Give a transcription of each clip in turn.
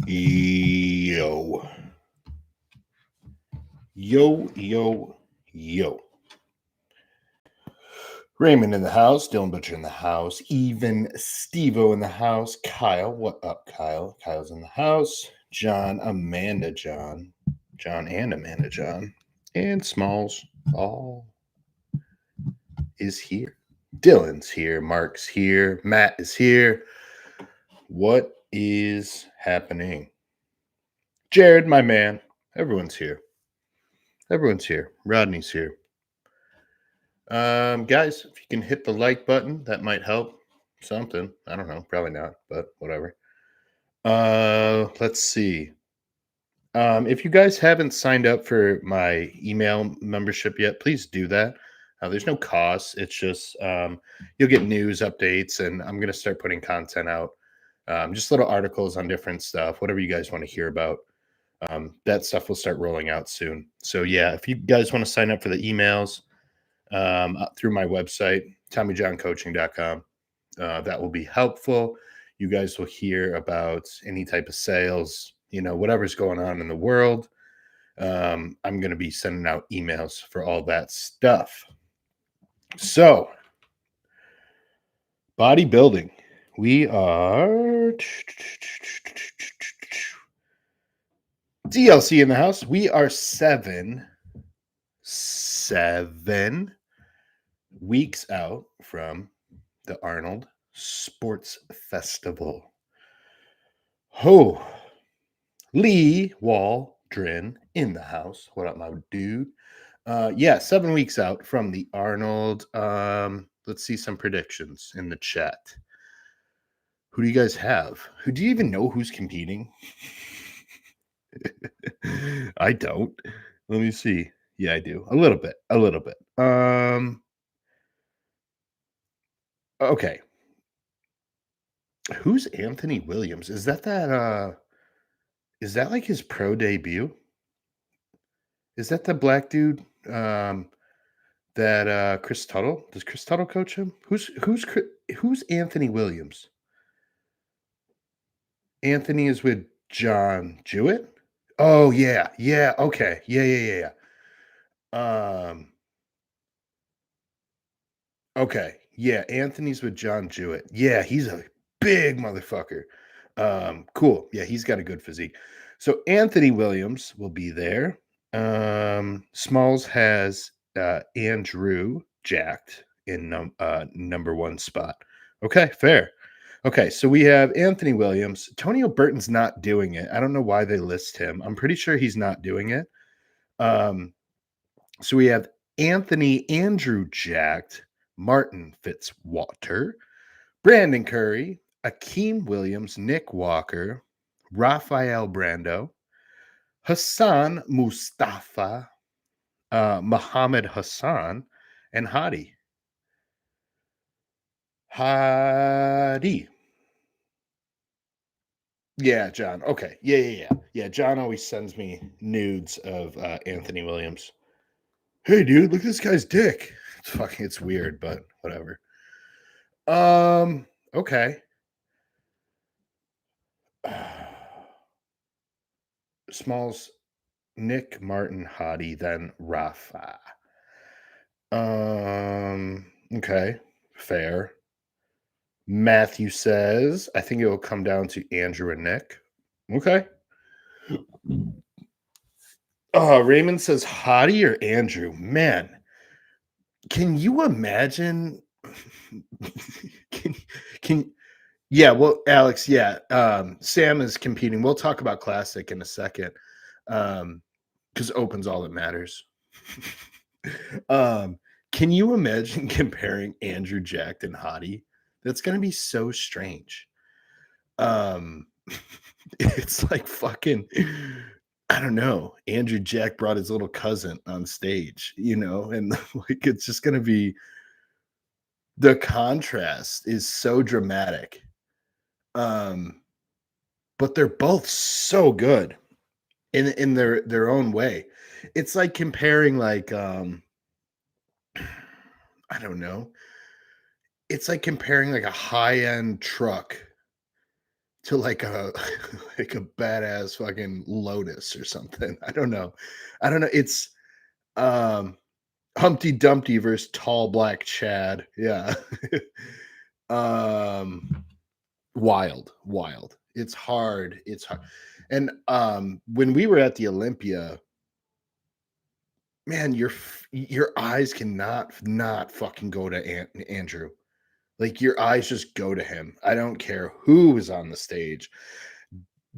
Yo. Yo, yo, yo. Raymond in the house, Dylan Butcher in the house, even Steve-O in the house, Kyle, what up, Kyle? Kyle's in the house, John, Amanda John, John and Amanda John, and Smalls all is here. Dylan's here, Mark's here, Matt is here. What is happening? Jared, my man, everyone's here. Everyone's here. Rodney's here. Guys, if you can hit the like button, that might help something. I don't know, probably not, but whatever. Let's see. If you guys haven't signed up for my email membership yet, please do that. There's no cost. It's just you'll get news updates, and I'm gonna start putting content out. Just little articles on different stuff, whatever you guys want to hear about. That stuff will start rolling out soon. So yeah, if you guys want to sign up for the emails through my website, TommyJohnCoaching.com. That will be helpful. You guys will hear about any type of sales, whatever's going on in the world. I'm going to be sending out emails for all that stuff. So, bodybuilding. We are DLC in the house. We are seven weeks out from the Arnold Sports Festival. Lee Waldron in the house. What up, my dude? 7 weeks out from the Arnold. Let's see some predictions in the chat. Who do you guys have? Who do you even know who's competing? I don't. Let me see. Yeah, I do. A little bit. Okay. Who's Anthony Williams? Is that like his pro debut? Is that the black dude that Chris Tuttle? Does Chris Tuttle coach him? Who's Anthony Williams? Anthony is with John Jewett? Oh yeah. Yeah, okay. Yeah. Okay. Yeah, Anthony's with John Jewett. Yeah, he's a big motherfucker. Cool. Yeah, he's got a good physique. So Anthony Williams will be there. Smalls has Andrew jacked in number one spot. Okay, fair. Okay, so we have Anthony Williams. Tonio Burton's not doing it. I don't know why they list him. I'm pretty sure he's not doing it. So we have Andrew jacked, Martin Fitzwater, Brandon Curry, Akeem Williams, Nick Walker, Rafael Brando, Hassan Mustafa, Muhammad Hassan, and Hadi. Yeah, John. Okay. Yeah. John always sends me nudes of Anthony Williams. Hey, dude, look at this guy's dick. It's weird, but whatever. Okay. Smalls, Nick, Martin, Hadi, then Rafa. Okay, fair. Matthew says, I think it will come down to Andrew and Nick. Okay. Raymond says Hadi or Andrew. Man, can you imagine? Yeah, well, Alex, yeah. Sam is competing. We'll talk about Classic in a second. Because Open's all that matters. Can you imagine comparing Andrew Jack and Hadi? That's gonna be so strange. It's like fucking, I don't know. Andrew Jack brought his little cousin on stage, and like it's just gonna be, the contrast is so dramatic. But they're both so good in their own way. It's like comparing I don't know. It's like comparing like a high-end truck to like a like a badass fucking lotus or something. I don't know. I don't know. It's um Humpty Dumpty versus tall black Chad. Yeah. um Wild, wild. It's hard. It's hard. And when we were at the Olympia, man, your eyes cannot not fucking go to Andrew. Like your eyes just go to him. I don't care who was on the stage.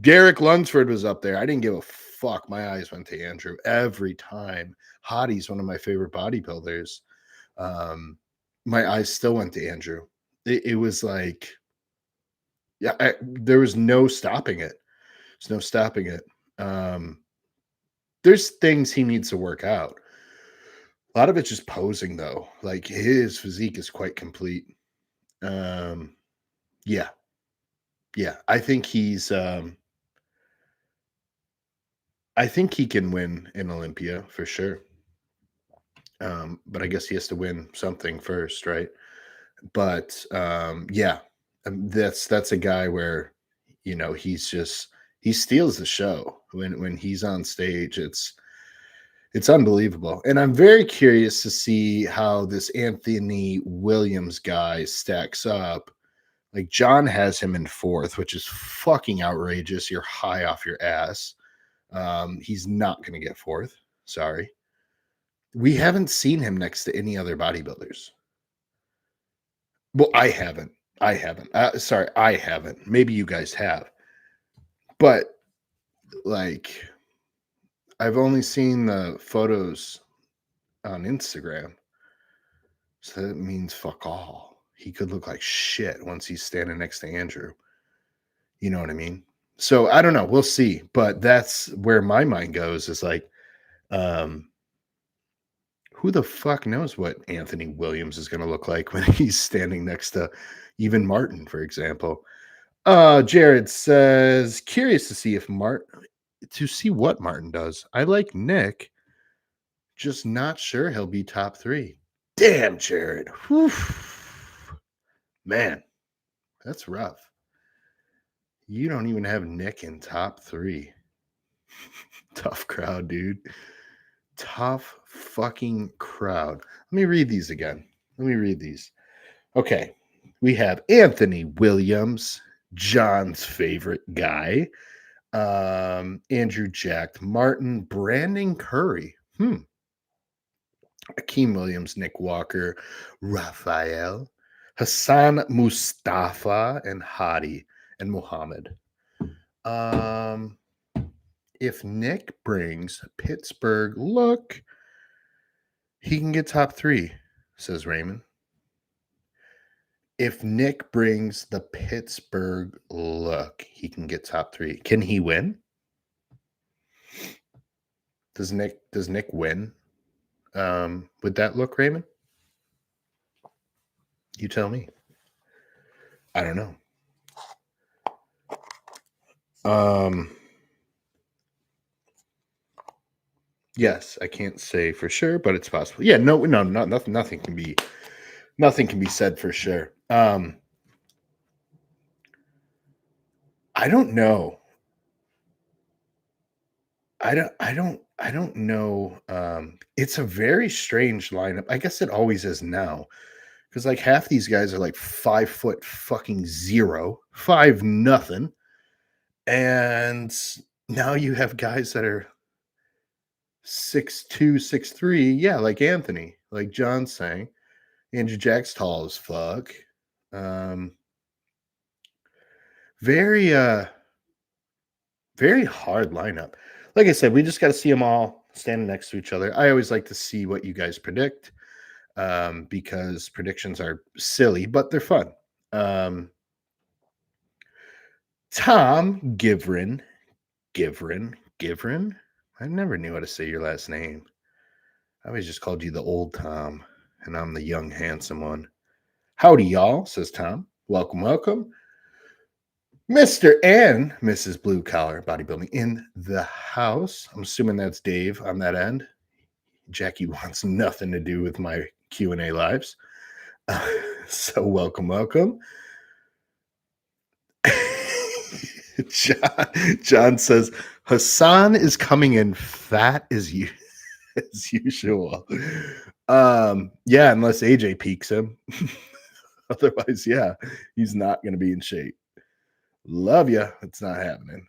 Derek Lunsford was up there. I didn't give a fuck. My eyes went to Andrew every time. Hottie's one of my favorite bodybuilders. Um, my eyes still went to Andrew. It was like, yeah, there was no stopping it. There's no stopping it. Um, there's things he needs to work out. A lot of it's just posing, though. Like his physique is quite complete. Um, yeah, yeah. I think he can win in Olympia for sure. But I guess he has to win something first, right? But yeah, that's a guy where he steals the show when he's on stage. It's unbelievable, and I'm very curious to see how this Anthony Williams guy stacks up. Like John has him in fourth, which is fucking outrageous. You're high off your ass. He's not going to get fourth. Sorry. We haven't seen him next to any other bodybuilders. Well, I haven't. I haven't. Sorry, I haven't. Maybe you guys have. But like I've only seen the photos on Instagram. So that means fuck all. He could look like shit once he's standing next to Andrew. You know what I mean? So I don't know. We'll see. But that's where my mind goes is like, um, who the fuck knows what Anthony Williams is going to look like when he's standing next to even Martin, for example. Jared says, curious to see what Martin does. I like Nick, just not sure he'll be top three. Damn, Jared. Whew. Man, that's rough. You don't even have Nick in top three. Tough crowd, dude. Tough fucking crowd. Let me read these again. Let me read these. Okay. We have Anthony Williams, John's favorite guy. Andrew Jack Martin, Brandon Curry. Akeem Williams, Nick Walker, Raphael, Hassan Mustafa, and Hadi and Muhammad. If Nick brings Pittsburgh look, he can get top three, says Raymond. If Nick brings the Pittsburgh look, he can get top three. Can he win? Does Nick win with that look, Raymond? You tell me. I don't know. Yes, I can't say for sure, but it's possible. Yeah, nothing can be said for sure. I don't know. I don't know. It's a very strange lineup. I guess it always is now. Because like half these guys are like 5 foot fucking zero, 5 nothing. And now you have guys that are 6'2", 6'3". Yeah, like Anthony, like John's saying. Andrew Jack's tall as fuck. Very very hard lineup. Like I said, we just got to see them all standing next to each other. I always like to see what you guys predict because predictions are silly, but they're fun. Tom Givrin. I never knew how to say your last name. I always just called you the old Tom, and I'm the young, handsome one. Howdy, y'all, says Tom. Welcome, welcome. Mr. and Mrs. Blue Collar Bodybuilding in the house. I'm assuming that's Dave on that end. Jackie wants nothing to do with my Q&A lives. So welcome. John says Hassan is coming in fat as usual. Yeah, unless AJ peaks him. Otherwise, yeah, he's not going to be in shape. Love you. It's not happening.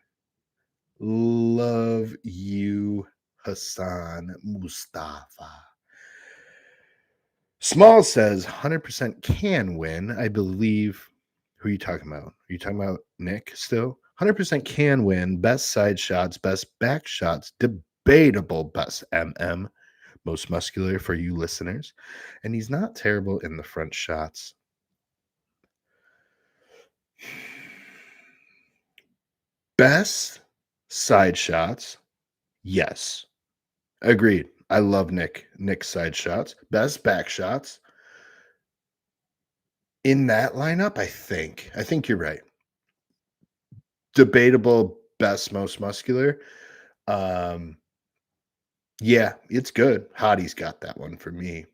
Love you, Hassan Mustafa. Small says 100% can win. I believe. Who are you talking about? Are you talking about Nick still? 100% can win. Best side shots, best back shots, debatable best MM, most muscular for you listeners. And he's not terrible in the front shots. Best side shots, yes. Agreed. I love Nick's side shots. Best back shots in that lineup, I think. I think you're right. Debatable best most muscular. Um yeah, it's good. Hottie's got that one for me.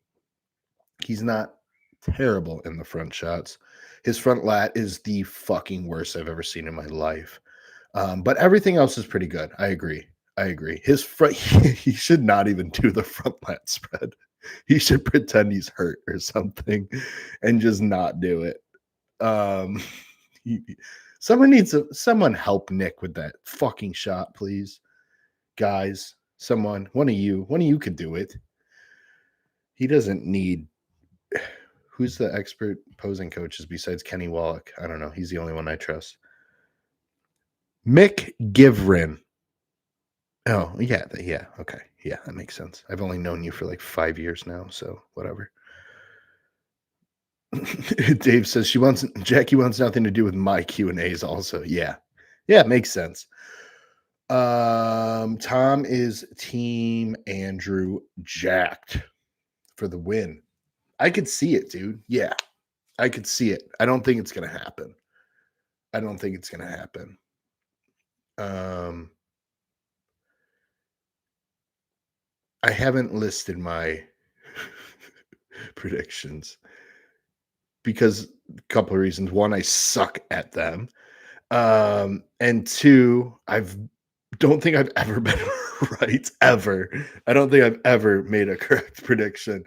He's not terrible in the front shots. His front lat is the fucking worst I've ever seen in my life. But everything else is pretty good. I agree. I agree. His front, he should not even do the front lat spread. He should pretend he's hurt or something and just not do it. Um, he, someone help Nick with that fucking shot, please, guys. Someone, one of you could do it. He doesn't need. Who's the expert posing coaches besides Kenny Wallach? I don't know. He's the only one I trust. Mick Givrin. Oh, yeah. Yeah. Okay. Yeah, that makes sense. I've only known you for like 5 years now, so whatever. Dave says Jackie wants nothing to do with my Q&As also. Yeah. Yeah, it makes sense. Tom is team Andrew jacked for the win. I could see it, dude. Yeah. I could see it. I don't think it's going to happen. I haven't listed my predictions because a couple of reasons. One, I suck at them. And two, don't think I've ever been right ever. I don't think I've ever made a correct prediction.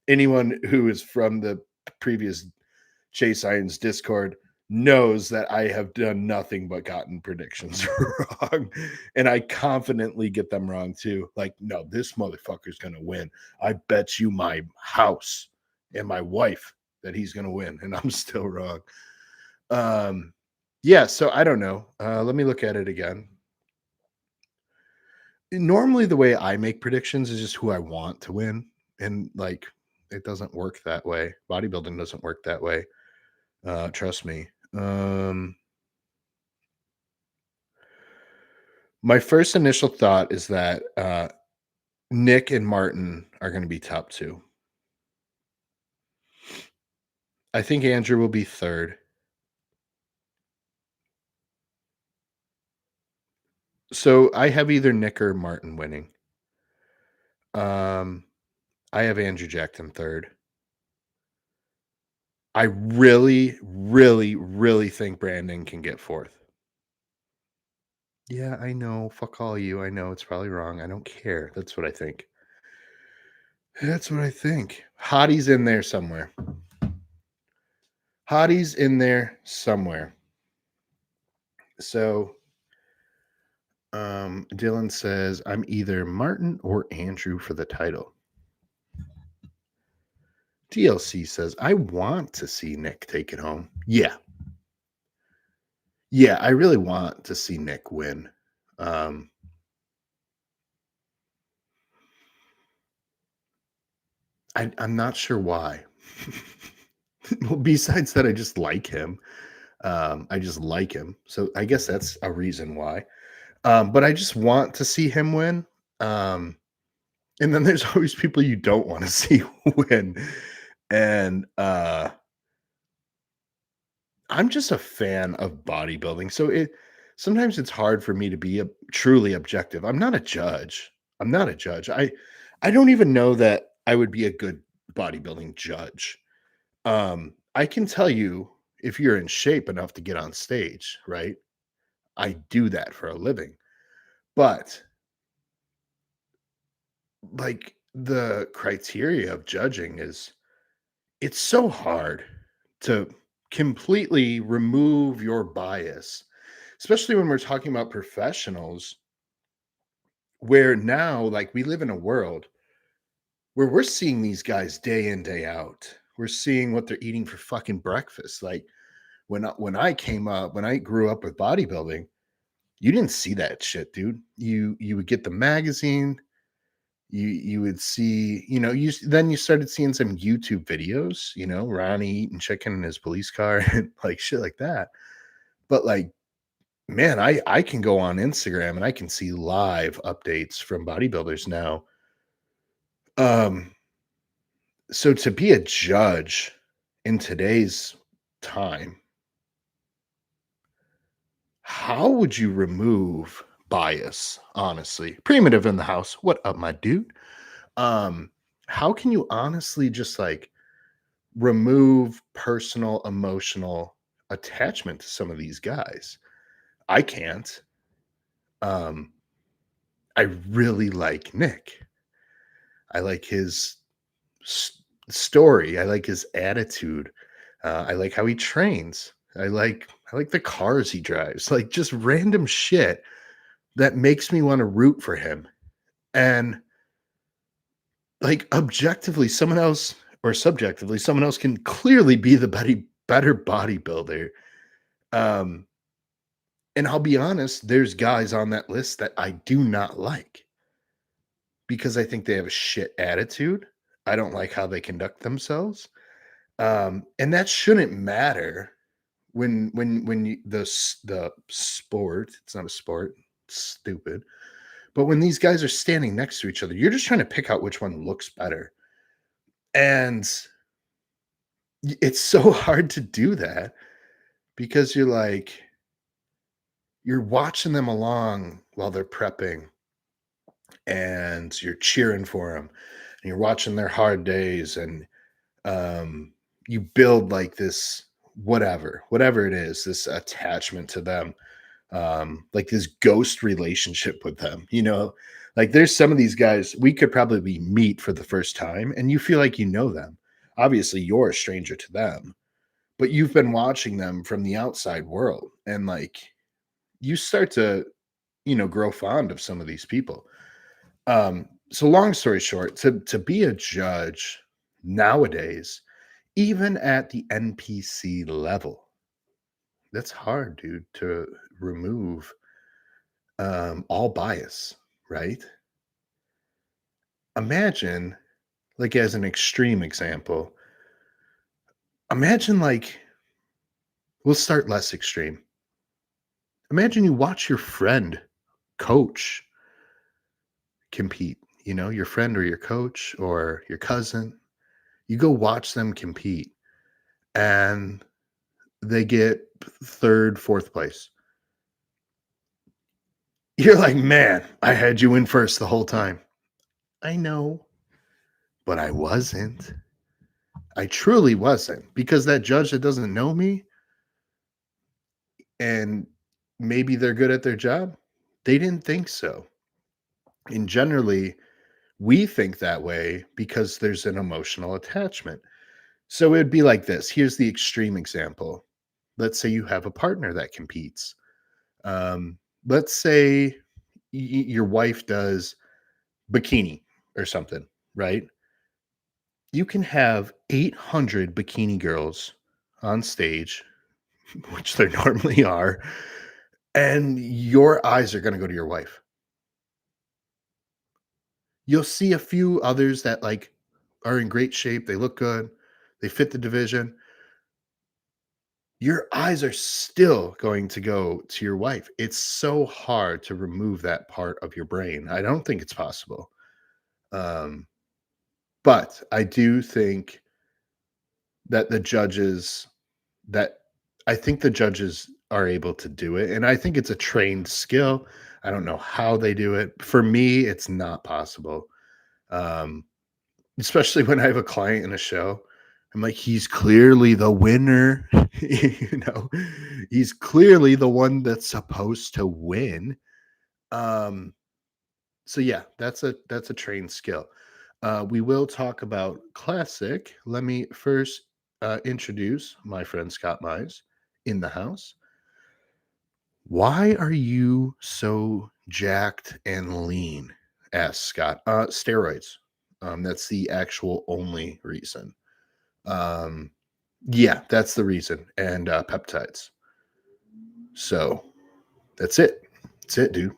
Anyone who is from the previous Chase Irons Discord knows that I have done nothing but gotten predictions wrong. And I confidently get them wrong too. Like, no, this motherfucker's going to win. I bet you my house and my wife that he's going to win. And I'm still wrong. Yeah, so I don't know. Let me look at it again. Normally, the way I make predictions is just who I want to win. And like, it doesn't work that way. Bodybuilding doesn't work that way. Trust me. My first initial thought is that Nick and Martin are going to be top two. I think Andrew will be third. So I have either Nick or Martin winning. I have Andrew Jackson third. I really, really, really think Brandon can get fourth. Yeah, I know. Fuck all you. I know it's probably wrong. I don't care. That's what I think. Hottie's in there somewhere. So Dylan says I'm either Martin or Andrew for the title. DLC says I want to see Nick take it home. Yeah, I really want to see Nick win. I'm not sure why. Well, besides that, I just like him. So I guess that's a reason why. But I just want to see him win. And then there's always people you don't want to see win. And I'm just a fan of bodybuilding. So sometimes it's hard for me to be truly objective. I'm not a judge. I don't even know that I would be a good bodybuilding judge. I can tell you if you're in shape enough to get on stage, right? I do that for a living. But like the criteria of judging is it's so hard to completely remove your bias, especially when we're talking about professionals where now like we live in a world where we're seeing these guys day in day out. We're seeing what they're eating for fucking breakfast. Like when I grew up with bodybuilding, you didn't see that shit, dude. You would get the magazine, you would see, then you started seeing some YouTube videos, Ronnie eating chicken in his police car and like shit like that. But like, man, I can go on Instagram and I can see live updates from bodybuilders now. Um, so to be a judge in today's time, how would you remove bias, honestly? Primitive in the house. What up, my dude? Um, how can you honestly just like remove personal emotional attachment to some of these guys? I can't. Um, I really like Nick. I like his story. I like his attitude. I like how he trains. I like the cars he drives. Like just random shit that makes me want to root for him. And like objectively, someone else or subjectively, someone else can clearly be the better bodybuilder. Um, and I'll be honest, there's guys on that list that I do not like because I think they have a shit attitude. I don't like how they conduct themselves. And that shouldn't matter when the sport, it's not a sport, it's stupid. But when these guys are standing next to each other, you're just trying to pick out which one looks better. And it's so hard to do that because you're watching them along while they're prepping and you're cheering for them and you're watching their hard days and um, you build like this whatever it is, this attachment to them, like this ghost relationship with them. Like there's some of these guys we could probably meet for the first time, and you feel like you know them. Obviously, you're a stranger to them, but you've been watching them from the outside world, and like you start to grow fond of some of these people. So long story short, to be a judge nowadays, even at the NPC level, that's hard, dude, to remove all bias, right? Imagine, like, as an extreme example, imagine, like, we'll start less extreme. Imagine you watch your friend coach compete, your friend or your coach or your cousin. You go watch them compete and they get third, fourth place. You're like, man, I had you in first the whole time. I know, but I wasn't. I truly wasn't because that judge that doesn't know me and maybe they're good at their job, they didn't think so. And generally, we think that way because there's an emotional attachment. So it'd be like this. Here's the extreme example. Let's say you have a partner that competes. Um, let's say your wife does bikini or something, right? You can have 800 bikini girls on stage, which there normally are, and your eyes are going to go to your wife. You'll see a few others that like are in great shape, they look good, they fit the division. Your eyes are still going to go to your wife. It's so hard to remove that part of your brain. I don't think it's possible. Um, but I do think that the judges that I think the judges are able to do it, and I think it's a trained skill. I don't know how they do it. For me, it's not possible. Um, Especially when I have a client in a show. I'm like, he's clearly the winner. He's clearly the one that's supposed to win. Um, so yeah, that's a trained skill. We will talk about classic. Let me first introduce my friend Scott Mize in the house. Why are you so jacked and lean? Asked Scott. Steroids. That's the actual only reason. Um, yeah, that's the reason. And peptides. So that's it. That's it, dude.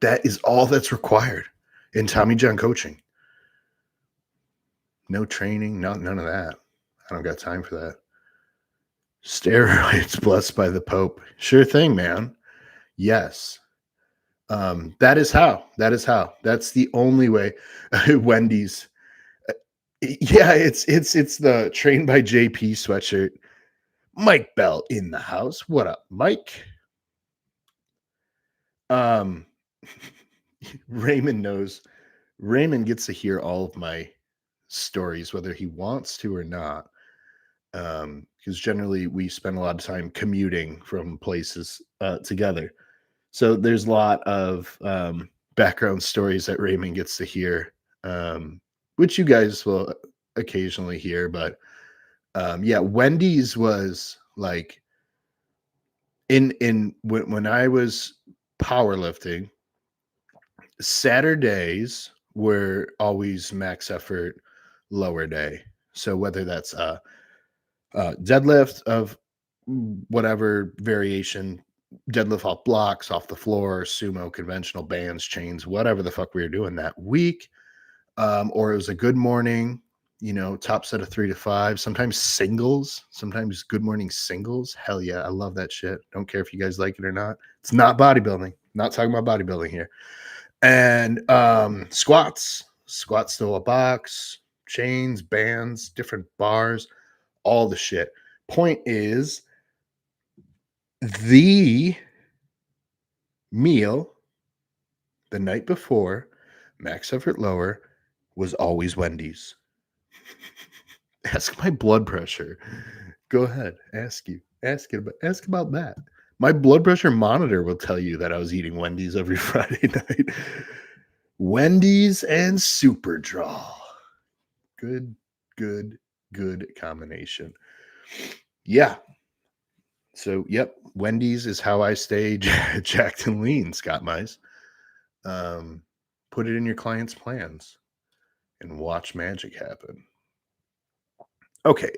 That is all that's required in Tommy John coaching. No training, none of that. I don't got time for that. Steroids blessed by the Pope. Sure thing, man. Yes. That is how. That is how. That's the only way. Wendy's. Yeah, it's the trained by JP sweatshirt. Mike Bell in the house. What up, Mike? Um Raymond knows. Raymond gets to hear all of my stories, whether he wants to or not. Because generally we spend a lot of time commuting from places together. So there's a lot of background stories that Raymond gets to hear, which you guys will occasionally hear. But yeah, Wendy's was like in when I was powerlifting, Saturdays were always max effort lower day. So whether that's deadlift of whatever variation, deadlift off blocks, off the floor, sumo, conventional bands, chains, whatever the fuck we were doing that week. Or it was a good morning, top set of 3 to 5, sometimes singles, sometimes good morning singles. Hell yeah, I love that shit. Don't care if you guys like it or not. It's not bodybuilding. Not talking about bodybuilding here. And squats to a box, chains, bands, different bars, all the shit. Point is, the meal the night before, max effort lower, was always Wendy's. Ask my blood pressure. Go ahead, ask about that. My blood pressure monitor will tell you that I was eating Wendy's every Friday night. Wendy's and Super Draw. Good, good, good combination. Yeah. So, yep, Wendy's is how I stay jacked and lean, Scott Mize. Put it in your client's plans and watch magic happen. Okay.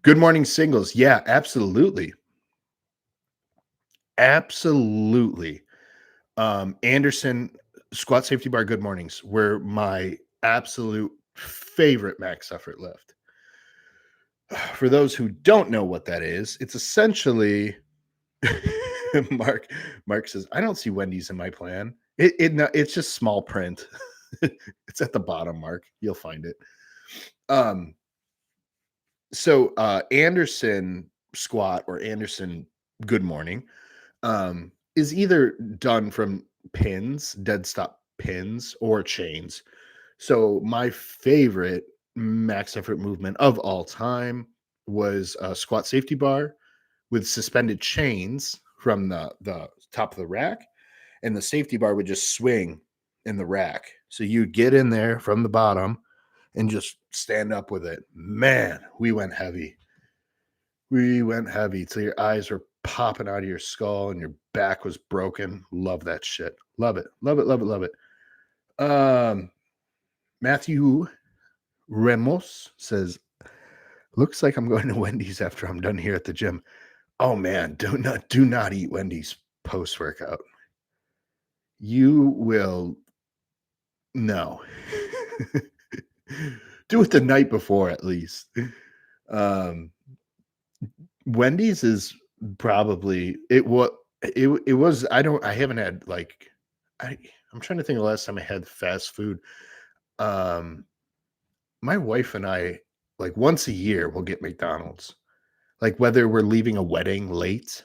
Good morning singles. Yeah, absolutely. Absolutely. Anderson squat safety bar good mornings were my absolute favorite max effort lift. For those who don't know what that is, it's essentially Mark says, I don't see Wendy's in my plan. It's just small print. It's at the bottom, Mark. You'll find it. So Anderson squat or Anderson good morning is either done from pins, dead stop pins, or chains. So my favorite max effort movement of all time was a squat safety bar with suspended chains from the top of the rack, and the safety bar would just swing in the rack. So you'd get in there from the bottom and just stand up with it. Man, we went heavy. We went heavy till your eyes were popping out of your skull and your back was broken. Love that shit. Love it. Love it. Love it. Love it. Matthew Ramos says, looks like I'm going to Wendy's after I'm done here at the gym. Oh man, do not eat Wendy's post workout. You will no. Do it the night before at least. Um Wendy's is probably it was I haven't had like I'm trying to think of the last time I had fast food. Um my wife and I, like, once a year we'll get McDonald's. Like whether we're leaving a wedding late,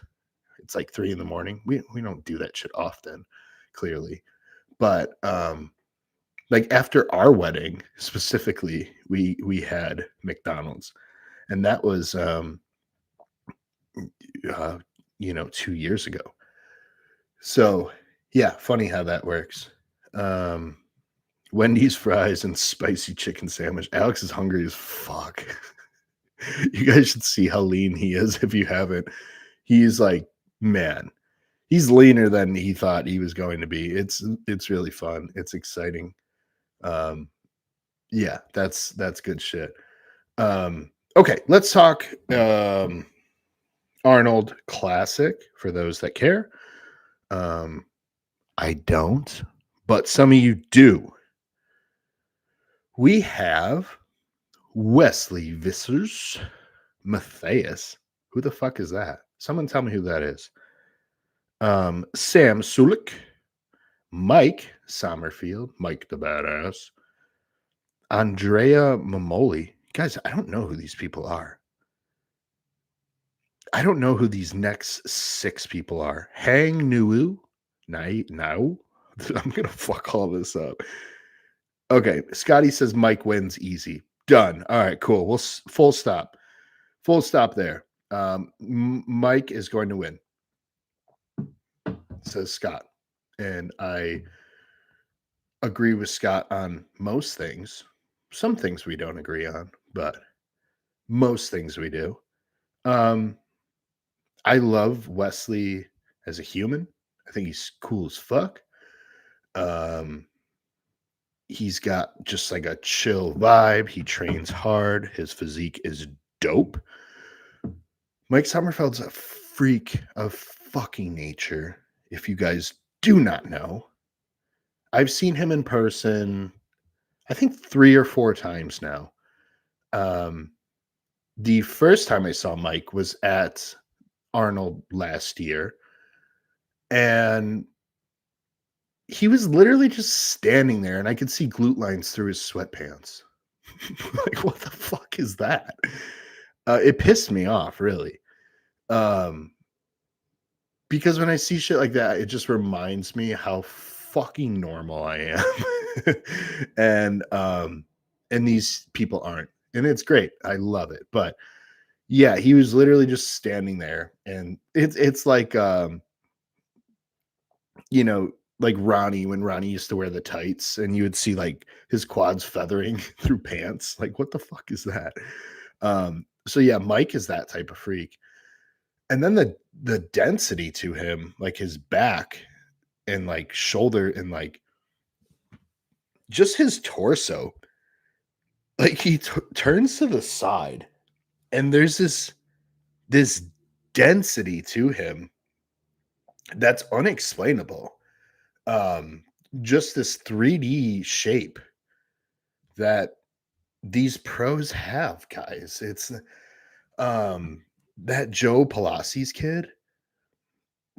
it's like 3 in the morning. We don't do that shit often, clearly. But Like after our wedding, specifically, we had McDonald's, and that was uh, 2 years ago. So yeah, funny how that works. Um, Wendy's fries and spicy chicken sandwich. Alex is hungry as fuck. You guys should see how lean he is if you haven't. He's like, man, he's leaner than he thought he was going to be. It's really fun. It's exciting. Um, yeah, that's good shit. Okay, let's talk Arnold Classic for those that care. Um, I don't, but some of you do. We have Wesley Vissers Matthias. Who the fuck is that? Someone tell me who that is. Sam Sulik, Mike Sommerfield, Mike the Badass, Andrea Mamoli. Guys, I don't know who these people are. I don't know who these next 6 people are. Hang Nuwu. Now. I'm going to fuck all this up. Okay. Scotty says Mike wins easy. Done. All right, cool. We'll full stop. Full stop there. Mike is going to win, says Scott. And I agree with Scott on most things. Some things we don't agree on, but most things we do. I love Wesley as a human. I think he's cool as fuck. He's got just like a chill vibe. He trains hard. His physique is dope. Mike Sommerfeld's a freak of fucking nature. If you guys do not know, I've seen him in person, I think 3 or 4 times now. The first time I saw Mike was at Arnold last year, and he was literally just standing there, and I could see glute lines through his sweatpants. Like, what the fuck is that? It pissed me off, really. Because when I see shit like that, it just reminds me how fucking normal I am. And these people aren't. And it's great. I love it. But yeah, he was literally just standing there, and it's like like Ronnie, when Ronnie used to wear the tights and you would see like his quads feathering through pants. Like, what the fuck is that? So yeah, Mike is that type of freak. And then the density to him, like his back and like shoulder and like just his torso, like he turns to the side and there's this density to him that's unexplainable. Just this 3D shape that these pros have, guys. It's that Joe Palaci's kid,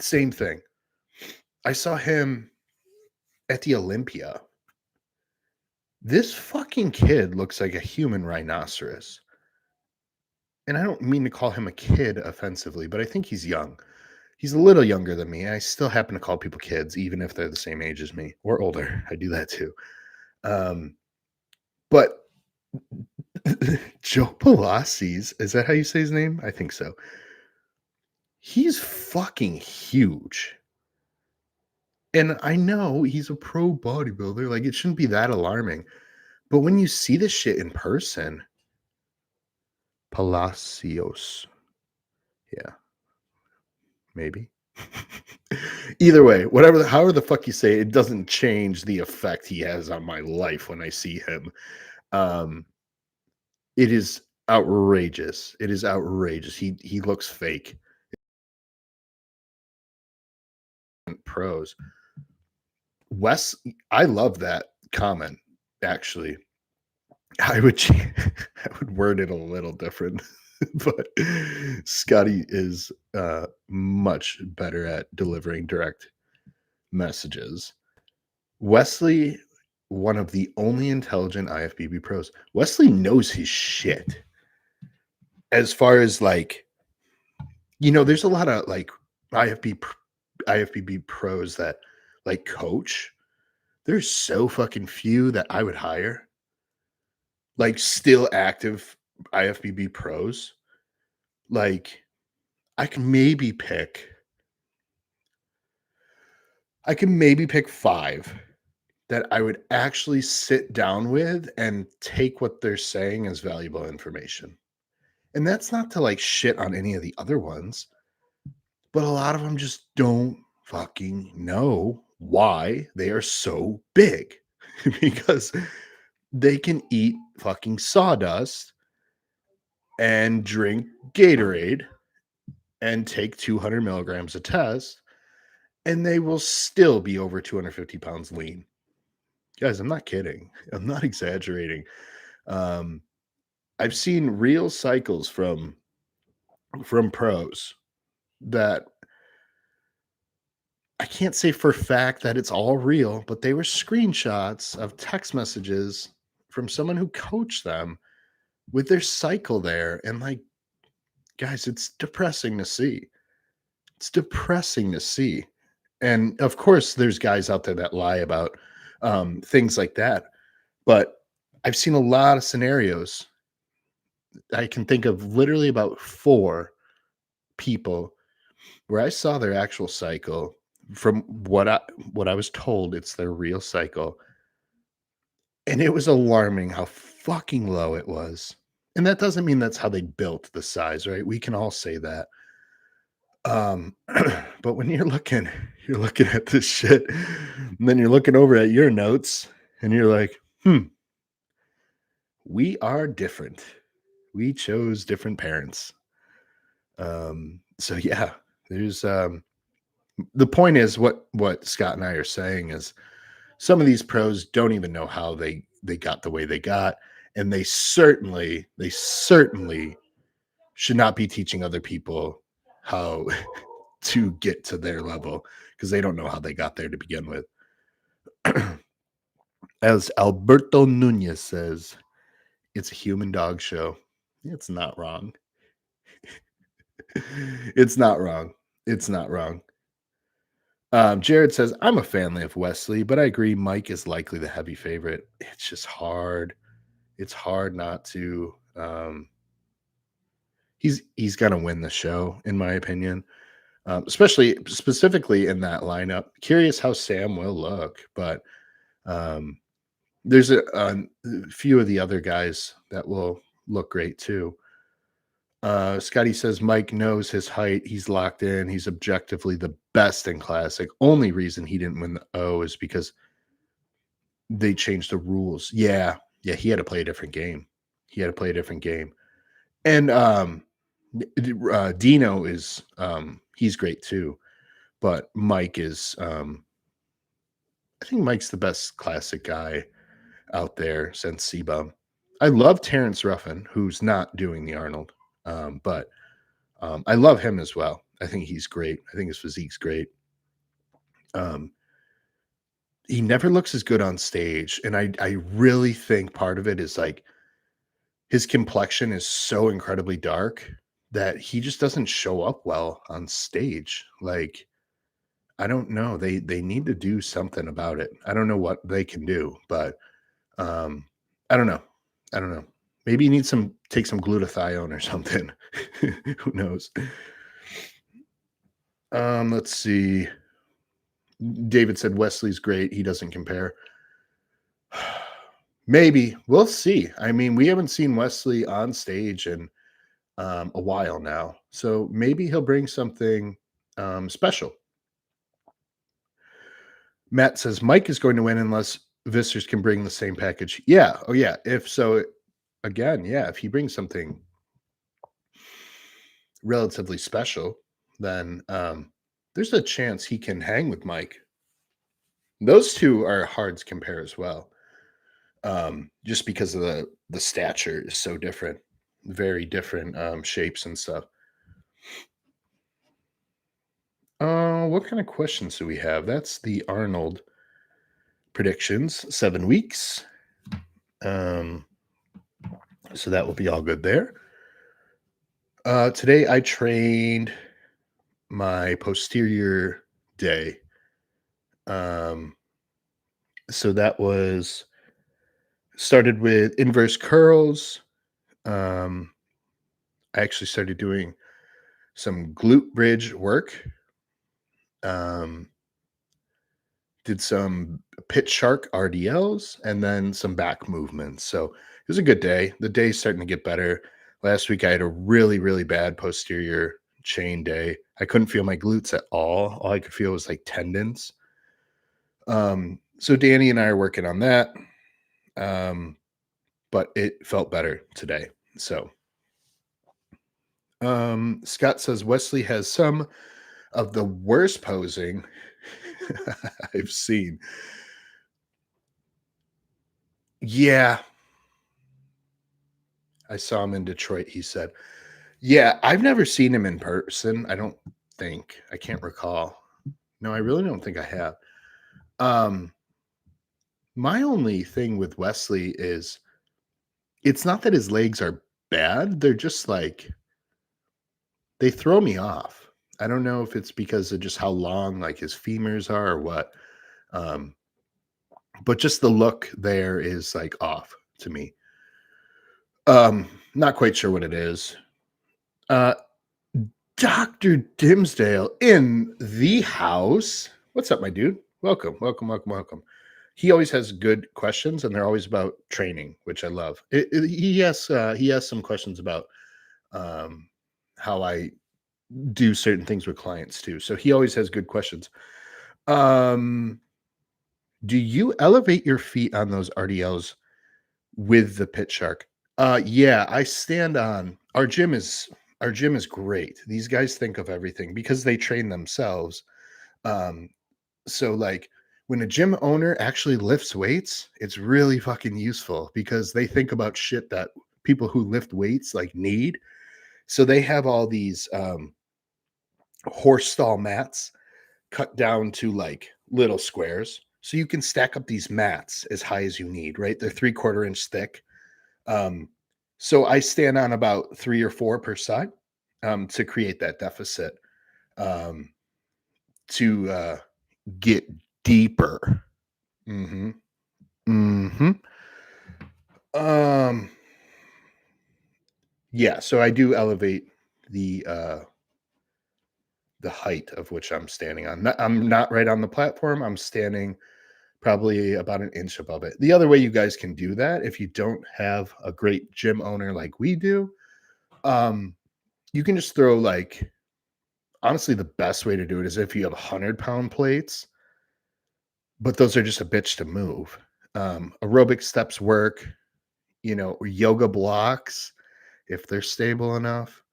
same thing. I saw him at the Olympia. This fucking kid looks like a human rhinoceros. And I don't mean to call him a kid offensively, but I think he's young. He's a little younger than me. I still happen to call people kids, even if they're the same age as me or older. I do that too. But Joe Palaci's, is that how you say his name? I think so. He's fucking huge. And I know he's a pro bodybuilder. Like, it shouldn't be that alarming. But when you see this shit in person, Palacios. Yeah. Maybe. Either way, however the fuck you say it, doesn't change the effect he has on my life when I see him. It is outrageous. It is outrageous. He looks fake. Pros. Wes, I love that comment. Actually, I would word it a little different, but Scotty is much better at delivering direct messages. Wesley, one of the only intelligent IFBB pros. Wesley knows his shit. As far as like, there's a lot of like IFBB pros that like coach there's so fucking few that I would hire, like still active IFBB pros. Like I can maybe pick, I can maybe pick 5 that I would actually sit down with and take what they're saying as valuable information. And that's not to like shit on any of the other ones, but a lot of them just don't fucking know why they are so big because they can eat fucking sawdust and drink Gatorade and take 200 milligrams of test, and they will still be over 250 pounds lean. Guys, I'm not kidding. I'm not exaggerating. Um, I've seen real cycles from pros that I can't say for fact that it's all real, but they were screenshots of text messages from someone who coached them with their cycle there. And like, guys, it's depressing to see. It's depressing to see. And of course, there's guys out there that lie about things like that. But I've seen a lot of scenarios. I can think of literally about 4 people where I saw their actual cycle. From what I was told, it's their real cycle, and it was alarming how fucking low it was. And that doesn't mean that's how they built the size, right? We can all say that. Um, but when you're looking at this shit, and then you're looking over at your notes, and you're like, we are different. We chose different parents. So yeah, there's the point is what Scott and I are saying is some of these pros don't even know how they got the way they got, and they certainly should not be teaching other people how to get to their level because they don't know how they got there to begin with. As Alberto Nunez says, it's a human dog show. It's not wrong. It's not wrong. It's not wrong. Jared says, I'm a fan of Wesley, but I agree Mike is likely the heavy favorite. It's just hard. It's hard not to. He's gonna win the show, in my opinion. Especially specifically in that lineup. Curious how Sam will look, but um, there's a few of the other guys that will look great too. Scotty says Mike knows his height. He's locked in. He's objectively the best in classic. Only reason he didn't win the O is because they changed the rules. Yeah, he had to play a different game. He had to play a different game. And Dino is he's great too, but Mike is I think Mike's the best classic guy out there since Sebum. I love Terrence Ruffin, who's not doing the Arnold, but I love him as well. I think he's great. I think his physique's great. Um, he never looks as good on stage, and I really think part of it is like his complexion is so incredibly dark that he just doesn't show up well on stage. Like I don't know. They need to do something about it. I don't know what they can do, but um I don't know. I don't know. Maybe you need some take some glutathione or something. Who knows? Let's see. David said Wesley's great. He doesn't compare. Maybe we'll see. I mean, we haven't seen Wesley on stage in a while now, so maybe he'll bring something special. Matt says Mike is going to win unless Visters can bring the same package. Yeah. Oh, yeah. If so, again, yeah, if he brings something relatively special, then there's a chance he can hang with Mike. Those two are hard to compare as well, just because of the stature is so different, very different shapes and stuff. What kind of questions do we have? That's the Arnold predictions, 7 weeks. Um, so that will be all good there. Today I trained my posterior day. Um, So that was started with inverse curls. Um, I actually started doing some glute bridge work. Um, did some pit shark RDLs and then some back movements. So it was a good day. The day's starting to get better. Last week I had a really, really bad posterior chain day. I couldn't feel my glutes at all. All I could feel was like tendons. So Danny and I are working on that. Um, but it felt better today. So Scott says Wesley has some of the worst posing I've seen. Yeah, I saw him in Detroit, he said. Yeah, I've never seen him in person. I don't think. I can't recall. No, I really don't think I have. Um, my only thing with Wesley is it's not that his legs are bad. They're just like they throw me off. I don't know if it's because of just how long like his femurs are or what. Um, but just the look there is like off to me. Not quite sure what it is. Uh, Dr. Dimsdale in the house. What's up, my dude? Welcome, welcome, welcome, welcome. He always has good questions, and they're always about training, which I love. He has some questions about um, how I do certain things with clients too. So he always has good questions. Um, do you elevate your feet on those RDLs with the pit shark? Yeah, I stand on our gym is great. These guys think of everything because they train themselves. Um, so like when a gym owner actually lifts weights, it's really fucking useful because they think about shit that people who lift weights like need. So they have all these horse stall mats cut down to like little squares. So you can stack up these mats as high as you need, right? They're 3/4 inch thick. Um, so I stand on about 3 or 4 per side to create that deficit um, to get deeper. Hmm. Hmm. Um, yeah, so I do elevate the height of which I'm standing on. I'm not right on the platform. I'm standing probably about an inch above it. The other way you guys can do that, if you don't have a great gym owner like we do, um, you can just throw like honestly the best way to do it is if you have 100-pound plates, but those are just a bitch to move. Aerobic steps work, or yoga blocks if they're stable enough.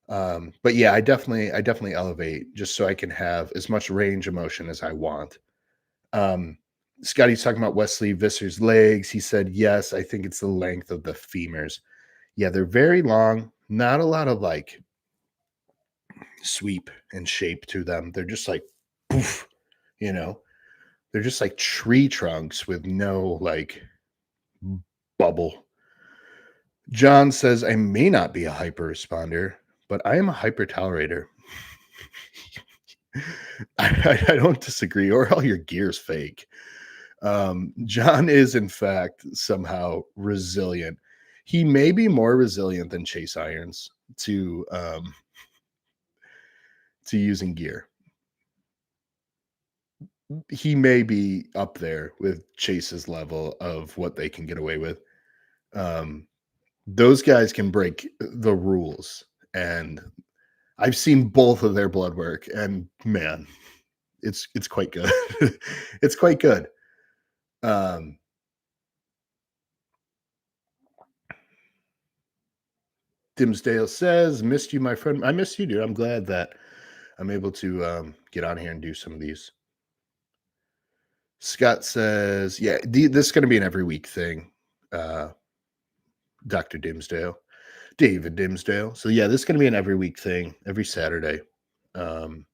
But yeah, I definitely elevate just so I can have as much range of motion as I want. Um, Scotty's talking about Wesley Visser's legs. He said, yes, I think it's the length of the femurs. Yeah, they're very long, not a lot of like sweep and shape to them. They're just like poof, you know, they're just like tree trunks with no like bubble. John says, I may not be a hyper responder, but I am a hyper tolerator. I don't disagree, or all your gear's fake. John is, in fact, somehow resilient. He may be more resilient than Chase Irons to using gear. He may be up there with Chase's level of what they can get away with. Um, those guys can break the rules, and I've seen both of their blood work, and man, it's quite good. It's quite good. Um, Dimsdale says, "Missed you, my friend. I miss you, dude. I'm glad that I'm able to get on here and do some of these." Scott says, "Yeah, this is going to be an every week thing." Uh, Dr. Dimsdale, David Dimsdale. So yeah, this is going to be an every week thing, every Saturday. Um,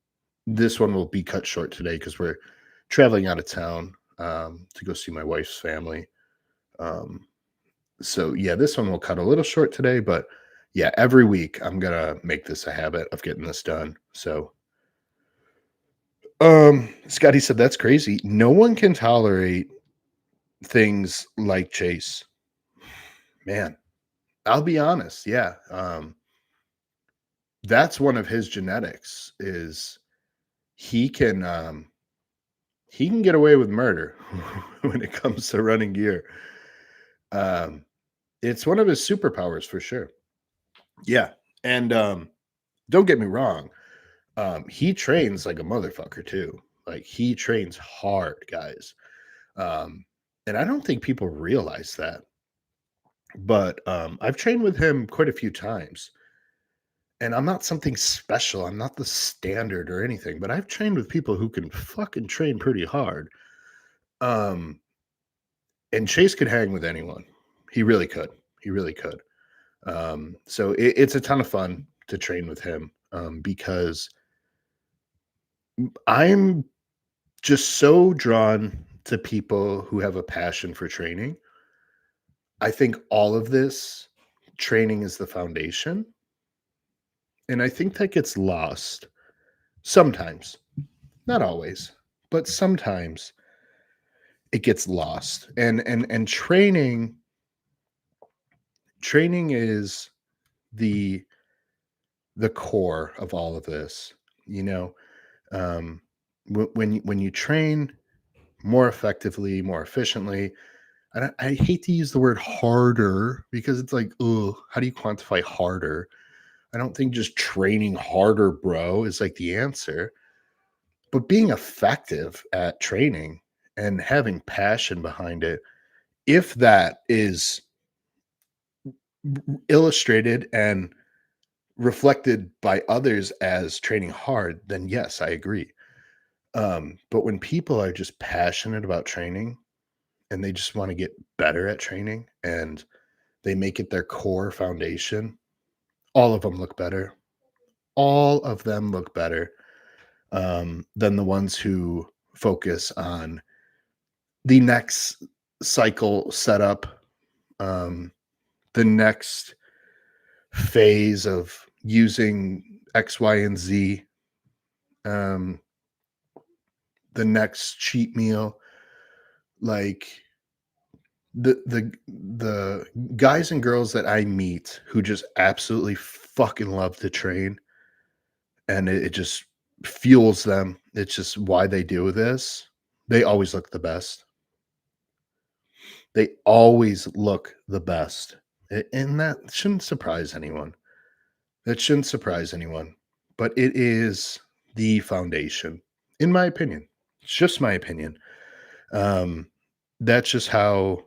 this one will be cut short today because we're traveling out of town to go see my wife's family. Um, so yeah, this one will cut a little short today, but yeah, every week I'm gonna make this a habit of getting this done. So Scotty said that's crazy. No one can tolerate things like Chase, man, I'll be honest. Yeah. That's one of his genetics is he can, he can get away with murder when it comes to running gear. Um, it's one of his superpowers for sure. Yeah. And, don't get me wrong. He trains like a motherfucker too. Like he trains hard, guys. Um, and I don't think people realize that. But I've trained with him quite a few times. And I'm not something special. I'm not the standard or anything, but I've trained with people who can fucking train pretty hard. Um, and Chase could hang with anyone. He really could. He really could. So it's a ton of fun to train with him because I'm just so drawn to people who have a passion for training. I think all of this training is the foundation. And I think that gets lost sometimes, not always, but sometimes it gets lost. And training is the the core of all of this. You know, um, when you train more effectively, more efficiently, and I hate to use the word harder because it's like, oh, how do you quantify harder? I don't think just training harder, bro, is like the answer. But being effective at training and having passion behind it, if that is illustrated and reflected by others as training hard, then yes, I agree. But when people are just passionate about training and they just want to get better at training and they make it their core foundation, all of them look better. All of them look better than the ones who focus on the next cycle setup, um, the next phase of using X, Y, and Z, um, the next cheat meal. Like the guys and girls that I meet who just absolutely fucking love to train, and it just fuels them. It's just why they do this. They always look the best. They always look the best. And that shouldn't surprise anyone. That shouldn't surprise anyone. But it is the foundation, in my opinion. It's just my opinion. Um, that's just how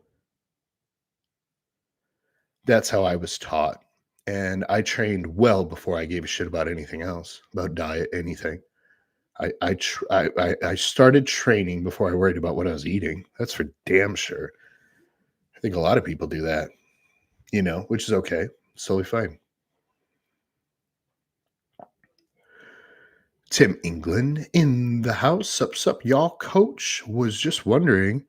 that's how I was taught. And I trained well before I gave a shit about anything else, about diet, anything. I started training before I worried about what I was eating. That's for damn sure. I think a lot of people do that, which is okay. It's totally fine. Tim England in the house. Sup, y'all. Coach was just wondering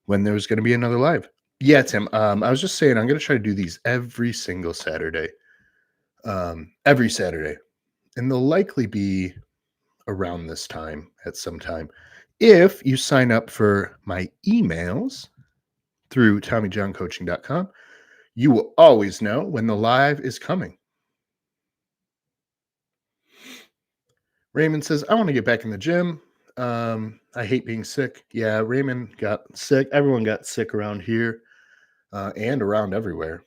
when there was going to be another live. Yeah, Tim. I was just saying I'm going to try to do these every single Saturday. Every Saturday, and they'll likely be around this time at some time. If you sign up for my emails through TommyJohnCoaching.com, you will always know when the live is coming. Raymond says, I want to get back in the gym. I hate being sick. Yeah, Raymond got sick. Everyone got sick around here and around everywhere.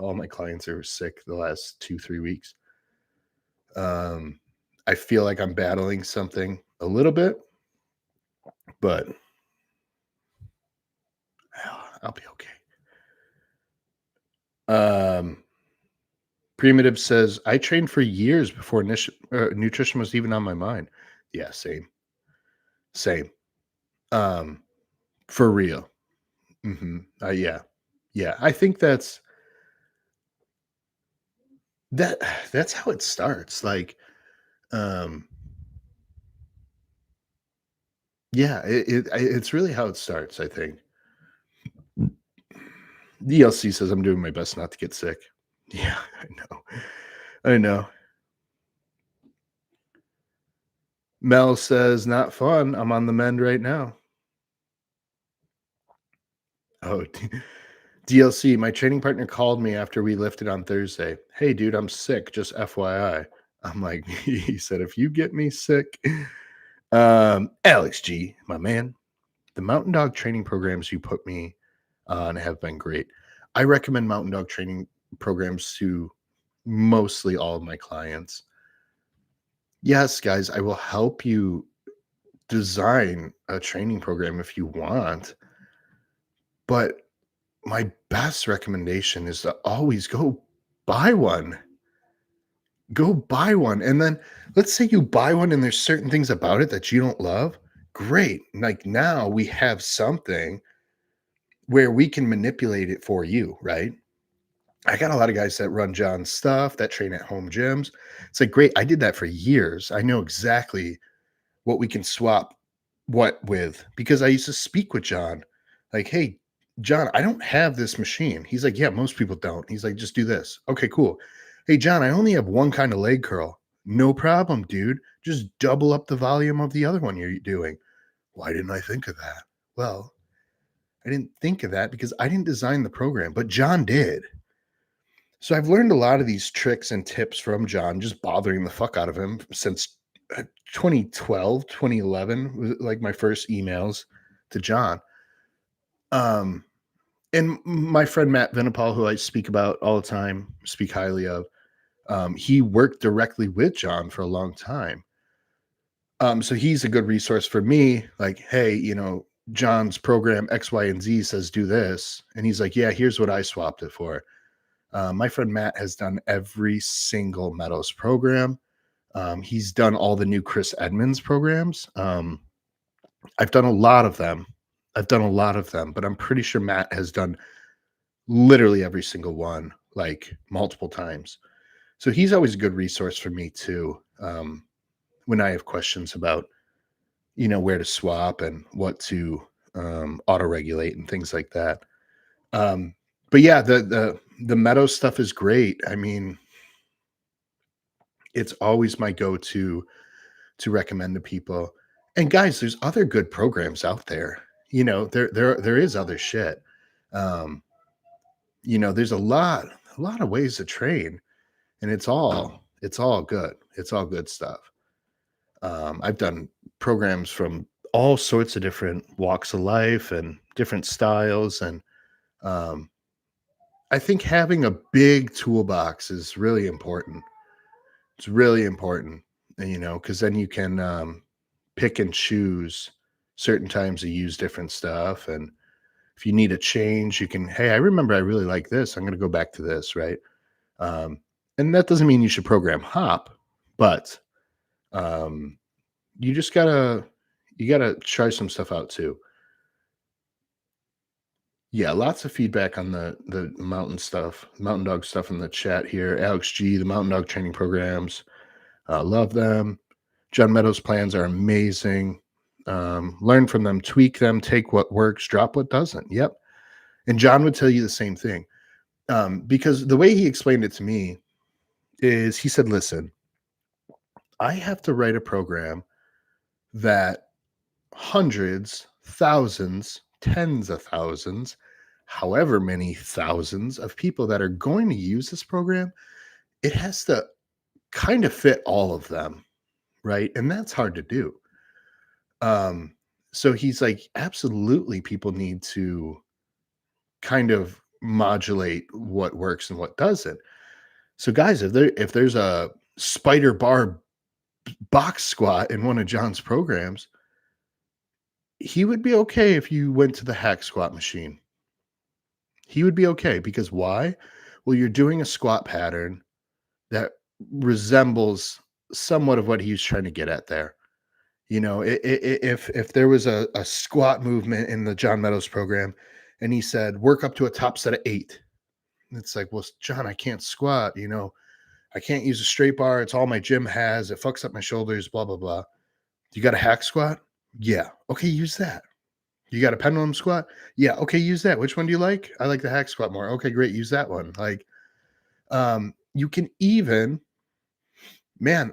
All my clients are sick the last 2-3 weeks. I feel like I'm battling something a little bit, but I'll be okay. Primitive says, I trained for years before nutrition was even on my mind. Yeah, same. Same. Um, for real. Yeah. Yeah. I think that that's how it starts. Like, um, yeah, it's really how it starts, I think. DLC says I'm doing my best not to get sick. Yeah, I know. I know. Mel says, not fun. I'm on the mend right now. Oh, DLC, my training partner called me after we lifted on Thursday. Hey, dude, I'm sick. Just FYI. I'm like, he said, if you get me sick, Alex G, my man, the Mountain Dog training programs you put me on have been great. I recommend Mountain Dog training programs to mostly all of my clients. Yes, guys, I will help you design a training program if you want, but my best recommendation is to always go buy one. Go buy one. And then let's say you buy one and there's certain things about it that you don't love. Great. Like now we have something where we can manipulate it for you, right? I got a lot of guys that run John's stuff that train at home gyms. It's like, great. I did that for years. I know exactly what we can swap what with because I used to speak with John. Like, hey, John, I don't have this machine. He's like, yeah, most people don't. He's like, just do this. Okay, cool. Hey, John, I only have one kind of leg curl. No problem, dude. Just double up the volume of the other one you're doing. Why didn't I think of that? Well, I didn't think of that because I didn't design the program, but John did. So I've learned a lot of these tricks and tips from John, just bothering the fuck out of him since 2012, 2011 was like my first emails to John. Um, and my friend Matt Venipal, who I speak about all the time, speak highly of, he worked directly with John for a long time. So he's a good resource for me. Like, hey, John's program X, Y, and Z says do this, and he's like, yeah, here's what I swapped it for. My friend Matt has done every single Meadows program. He's done all the new Chris Edmonds programs. I've done a lot of them. But I'm pretty sure Matt has done literally every single one, like multiple times. So he's always a good resource for me too. When I have questions about, where to swap and what to auto regulate and things like that. But yeah, the Meadow stuff is great. I mean, it's always my go to recommend to people. And guys, there's other good programs out there. There is other shit. Um, there's a lot of ways to train, and it's all good. It's all good stuff. I've done programs from all sorts of different walks of life and different styles, and um, I think having a big toolbox is really important. It's really important, because then you can pick and choose certain times to use different stuff. And if you need a change, you can, hey, I remember I really like this. I'm going to go back to this, right? Um, and that doesn't mean you should program hop, but um, you gotta try some stuff out too. Yeah, lots of feedback on the mountain stuff, mountain dog stuff in the chat here. Alex G, the mountain dog training programs, love them. John Meadows' plans are amazing. Learn from them, tweak them, take what works, drop what doesn't. Yep. And John would tell you the same thing. Because the way he explained it to me is he said, listen, I have to write a program that hundreds, thousands, tens of thousands, however many thousands of people that are going to use this program, it has to kind of fit all of them. Right. And that's hard to do. Um, so he's like, absolutely, people need to kind of modulate what works and what doesn't. So, guys, if there's a spider bar box squat in one of John's programs, he would be okay if you went to the hack squat machine. He would be okay because why? Well, you're doing a squat pattern that resembles somewhat of what he's trying to get at there. If there was a squat movement in the John Meadows program and he said, work up to a top set of 8, it's like, well, John, I can't squat, I can't use a straight bar. It's all my gym has. It fucks up my shoulders, blah, blah, blah. You got a hack squat? Yeah. Okay, use that. You got a pendulum squat? Yeah. Okay, use that. Which one do you like? I like the hack squat more. Okay, great. Use that one. Like, you can even, man,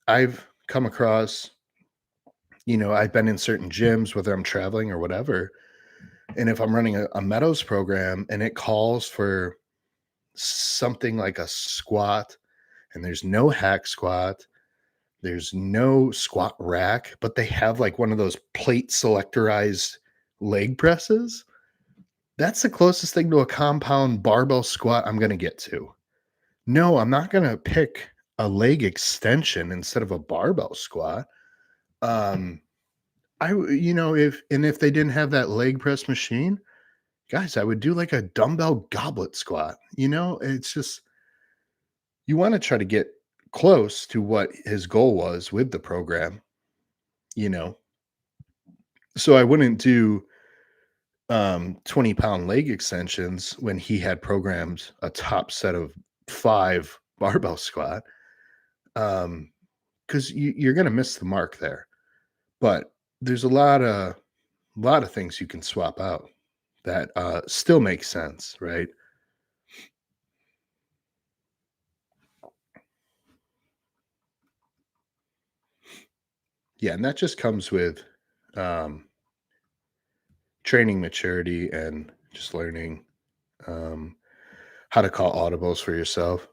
I've come across, I've been in certain gyms, whether I'm traveling or whatever, And if I'm running a Meadows program and it calls for something like a squat, and there's no hack squat, there's no squat rack, but they have like one of those plate selectorized leg presses. That's the closest thing to a compound barbell squat I'm going to get to. No, I'm not going to pick a leg extension instead of a barbell squat. Um, if they didn't have that leg press machine, guys, I would do like a dumbbell goblet squat. It's just you want to try to get close to what his goal was with the program, you know. So I wouldn't do 20-pound leg extensions when he had programmed a top set of 5 barbell squat. Because you're gonna miss the mark there. But there's a lot of things you can swap out that still make sense, right? Yeah, and that just comes with um, training maturity and just learning um, how to call audibles for yourself.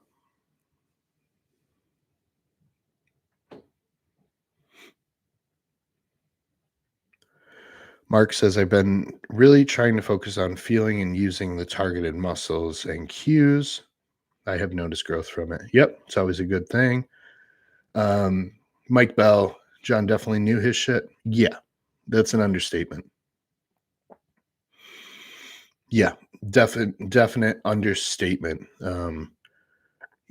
Mark says, I've been really trying to focus on feeling and using the targeted muscles and cues. I have noticed growth from it. Yep, it's always a good thing. Um, Mike Bell, John definitely knew his shit. Yeah, that's an understatement. Yeah, definite understatement.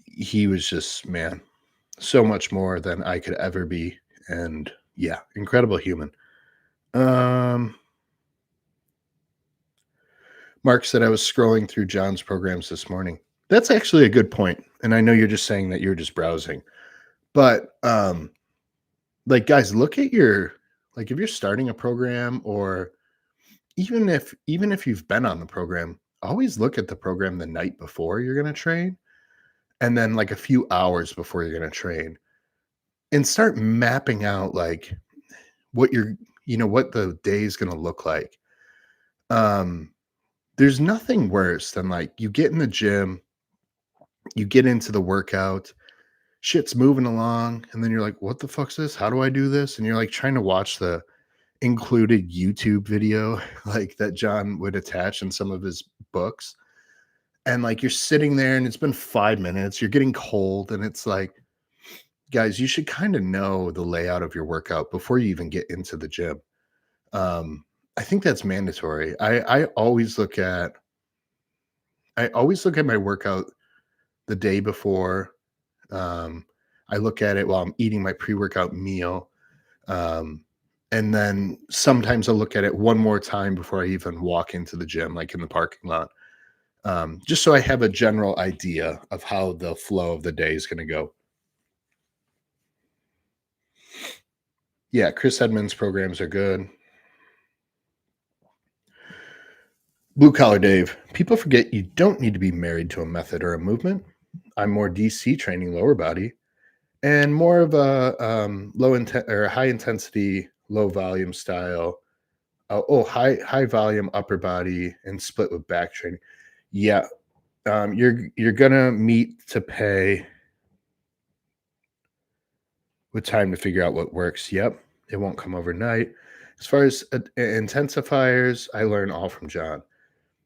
He was just, man, so much more than I could ever be. And yeah, incredible human. Um, Mark said I was scrolling through John's programs this morning. That's actually a good point. And I know you're just saying that you're just browsing. But like guys, look at your like if you're starting a program or even if you've been on the program, always look at the program the night before you're going to train and then like a few hours before you're going to train and start mapping out like what what the day is going to look like. Um there's nothing worse than like you get in the gym, you get into the workout, shit's moving along, and then you're like, what the fuck's this? How do I do this? And you're like trying to watch the included YouTube video like that John would attach in some of his books. And like you're sitting there and it's been 5 minutes, you're getting cold, and it's like, guys, you should kind of know the layout of your workout before you even get into the gym. Um, I think that's mandatory. I always look at my workout the day before. Um, I look at it while I'm eating my pre-workout meal. Um, and then sometimes I'll look at it one more time before I even walk into the gym, like in the parking lot. Just so I have a general idea of how the flow of the day is going to go. Yeah, Chris Edmonds programs are good. Blue collar Dave, people forget you don't need to be married to a method or a movement. I'm more DC training lower body and more of a low intent or high intensity, low volume style. High volume upper body and split with back training. Yeah, you're gonna meet to pay with time to figure out what works. Yep, it won't come overnight. As far as intensifiers, I learn all from John.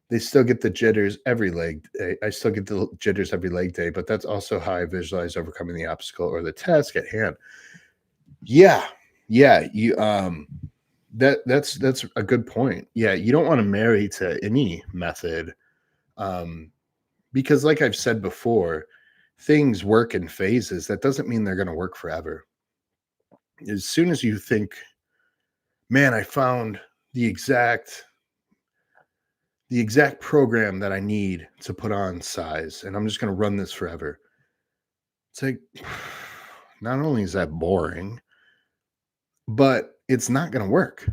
They still get the jitters every leg day. I still get the jitters every leg day, but that's also how I visualize overcoming the obstacle or the task at hand. Yeah, yeah, that's a good point. Yeah, you don't want to marry to any method, um, because like I've said before, things work in phases. That doesn't mean they're going to work forever. As soon as you think, man, I found the exact the exact program that I need to put on size, and I'm just going to run this forever. It's like, not only is that boring, but it's not going to work.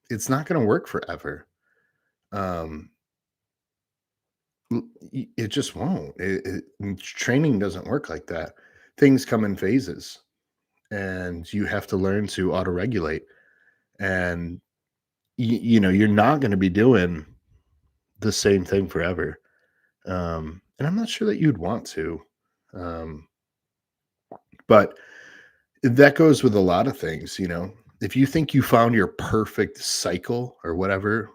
It's not going to work forever. Um, it just won't. Training doesn't work like that. Things come in phases, and you have to learn to auto regulate. And you're not going to be doing the same thing forever. And I'm not sure that you'd want to. Um, but that goes with a lot of things, If you think you found your perfect cycle or whatever,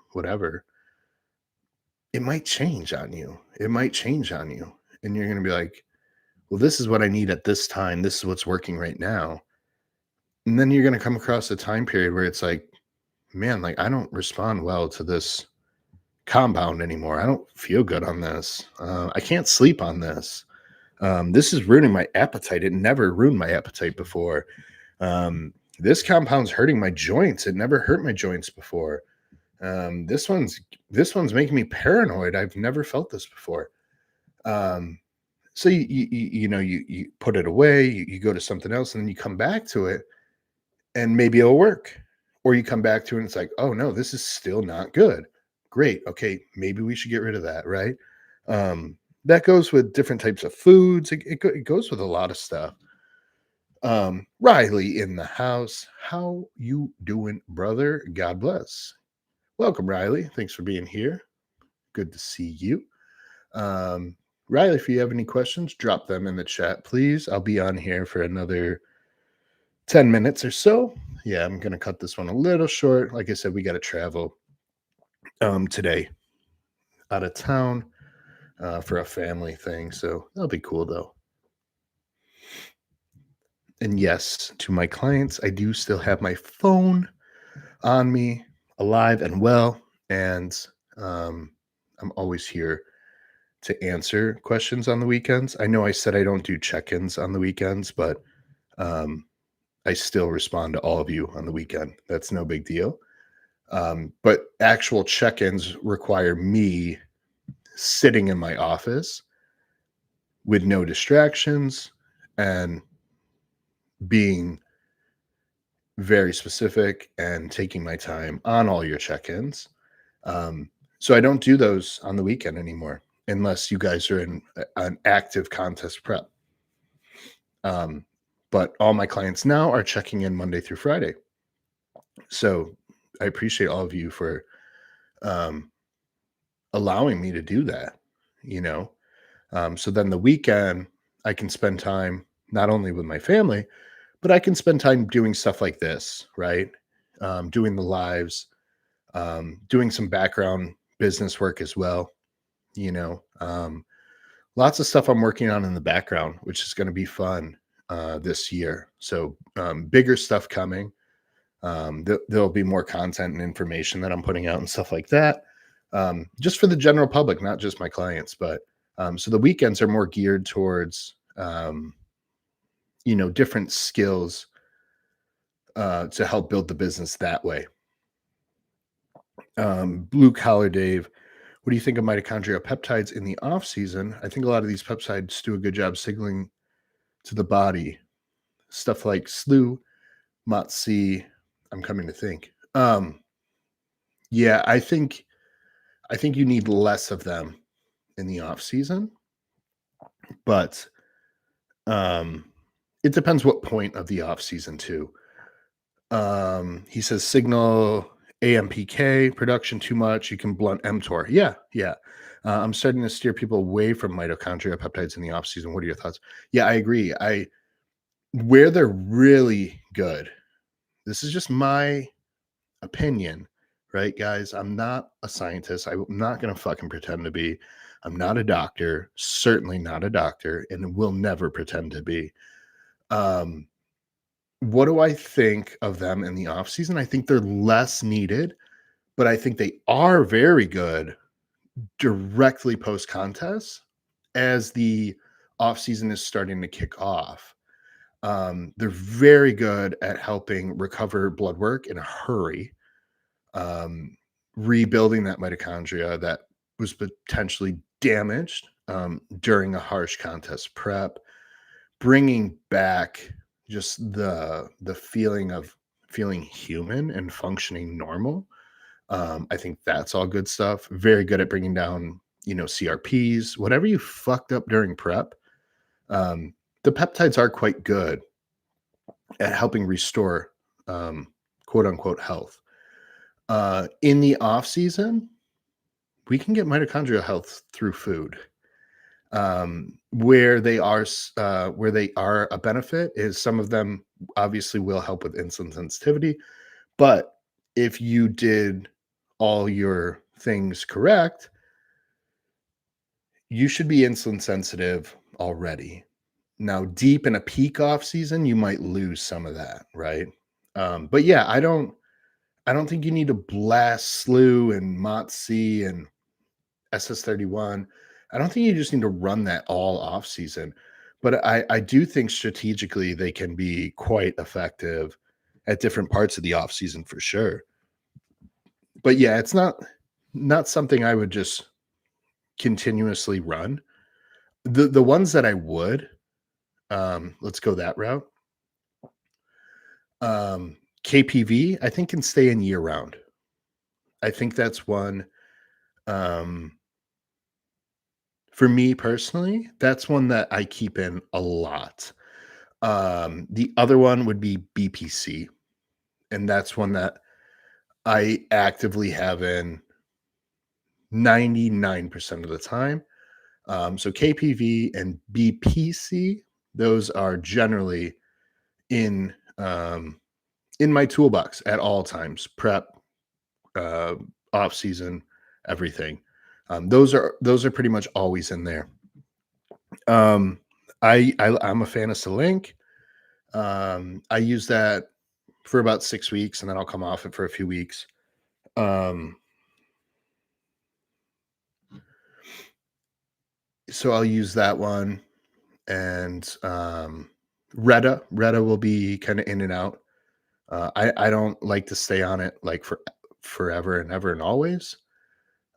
it might change on you. It might change on you. And you're going to be like, well, this is what I need at this time. This is what's working right now. And then you're going to come across a time period where it's like, man, like I don't respond well to this compound anymore. I don't feel good on this. I can't sleep on this. This is ruining my appetite. It never ruined my appetite before. This compound's hurting my joints. It never hurt my joints before. This one's making me paranoid. I've never felt this before. Um, so you put it away. You go to something else, and then you come back to it, and maybe it'll work. Or you come back to it, and it's like, oh no, this is still not good. Great. Okay, maybe we should get rid of that, right? That goes with different types of foods. It goes with a lot of stuff. Riley in the house. How you doing, brother? God bless. Welcome, Riley. Thanks for being here. Good to see you. Riley, if you have any questions, drop them in the chat, please. I'll be on here for another 10 minutes or so. Yeah, I'm going to cut this one a little short. Like I said, we got to travel today out of town for a family thing. So that'll be cool, though. And yes, to my clients, I do still have my phone on me, alive and well. And I'm always here to answer questions on the weekends. I know I said I don't do check-ins on the weekends, but I still respond to all of you on the weekend. That's no big deal. But actual check-ins require me sitting in my office with no distractions and being very specific and taking my time on all your check-ins. So I don't do those on the weekend anymore unless you guys are in an active contest prep. But all my clients now are checking in Monday through Friday. So I appreciate all of you for allowing me to do that. So then the weekend, I can spend time not only with my family, but I can spend time doing stuff like this, right? Doing the lives, doing some background business work as well. Lots of stuff I'm working on in the background, which is going to be fun this year. So bigger stuff coming. There'll be more content and information that I'm putting out and stuff like that. Just for the general public, not just my clients, but so the weekends are more geared towards different skills to help build the business that way. Blue collar Dave, what do you think of mitochondrial peptides in the off season? I think a lot of these peptides do a good job signaling to the body. Stuff like SLU, MOTS-c, I'm coming to think. Yeah, I think you need less of them in the off season, but it depends what point of the off season too. He says signal AMPK production too much. You can blunt mTOR. Yeah. I'm starting to steer people away from mitochondrial peptides in the off season. What are your thoughts? Yeah, I agree. Where they're really good. This is just my opinion, right, guys? I'm not a scientist. I'm not going to fucking pretend to be. I'm not a doctor, certainly not a doctor, and will never pretend to be. What do I think of them in the off season? I think they're less needed, but I think they are very good directly post contest as the off season is starting to kick off. They're very good at helping recover blood work in a hurry, rebuilding that mitochondria that was potentially damaged during a harsh contest prep, bringing back just the feeling of feeling human and functioning normal. I think that's all good stuff. Very good at bringing down, CRPs, whatever you fucked up during prep. The peptides are quite good at helping restore quote unquote health. In the off season, we can get mitochondrial health through food. Where they are a benefit is some of them obviously will help with insulin sensitivity, but if you did all your things correct, you should be insulin sensitive already. Now, deep in a peak off season, you might lose some of that, right? But yeah, I don't think you need to blast SLU and MOTS-c and SS31. I don't think you just need to run that all off season, but I do think strategically they can be quite effective at different parts of the off season for sure. But yeah, it's not something I would just continuously run. The ones that I would, let's go that route. KPV, I think can stay in year round. I think that's one. Um, for me personally, that's one that I keep in a lot. The other one would be BPC, and that's one that I actively have in 99% of the time. So KPV and BPC, those are generally in in my toolbox at all times. Prep, uh, off season, everything. Those are pretty much always in there. Um, I'm a fan of Selink. I use that for about 6 weeks, and then I'll come off it for a few weeks. Um, so I'll use that one, and Retta will be kind of in and out. I don't like to stay on it like for forever and ever and always.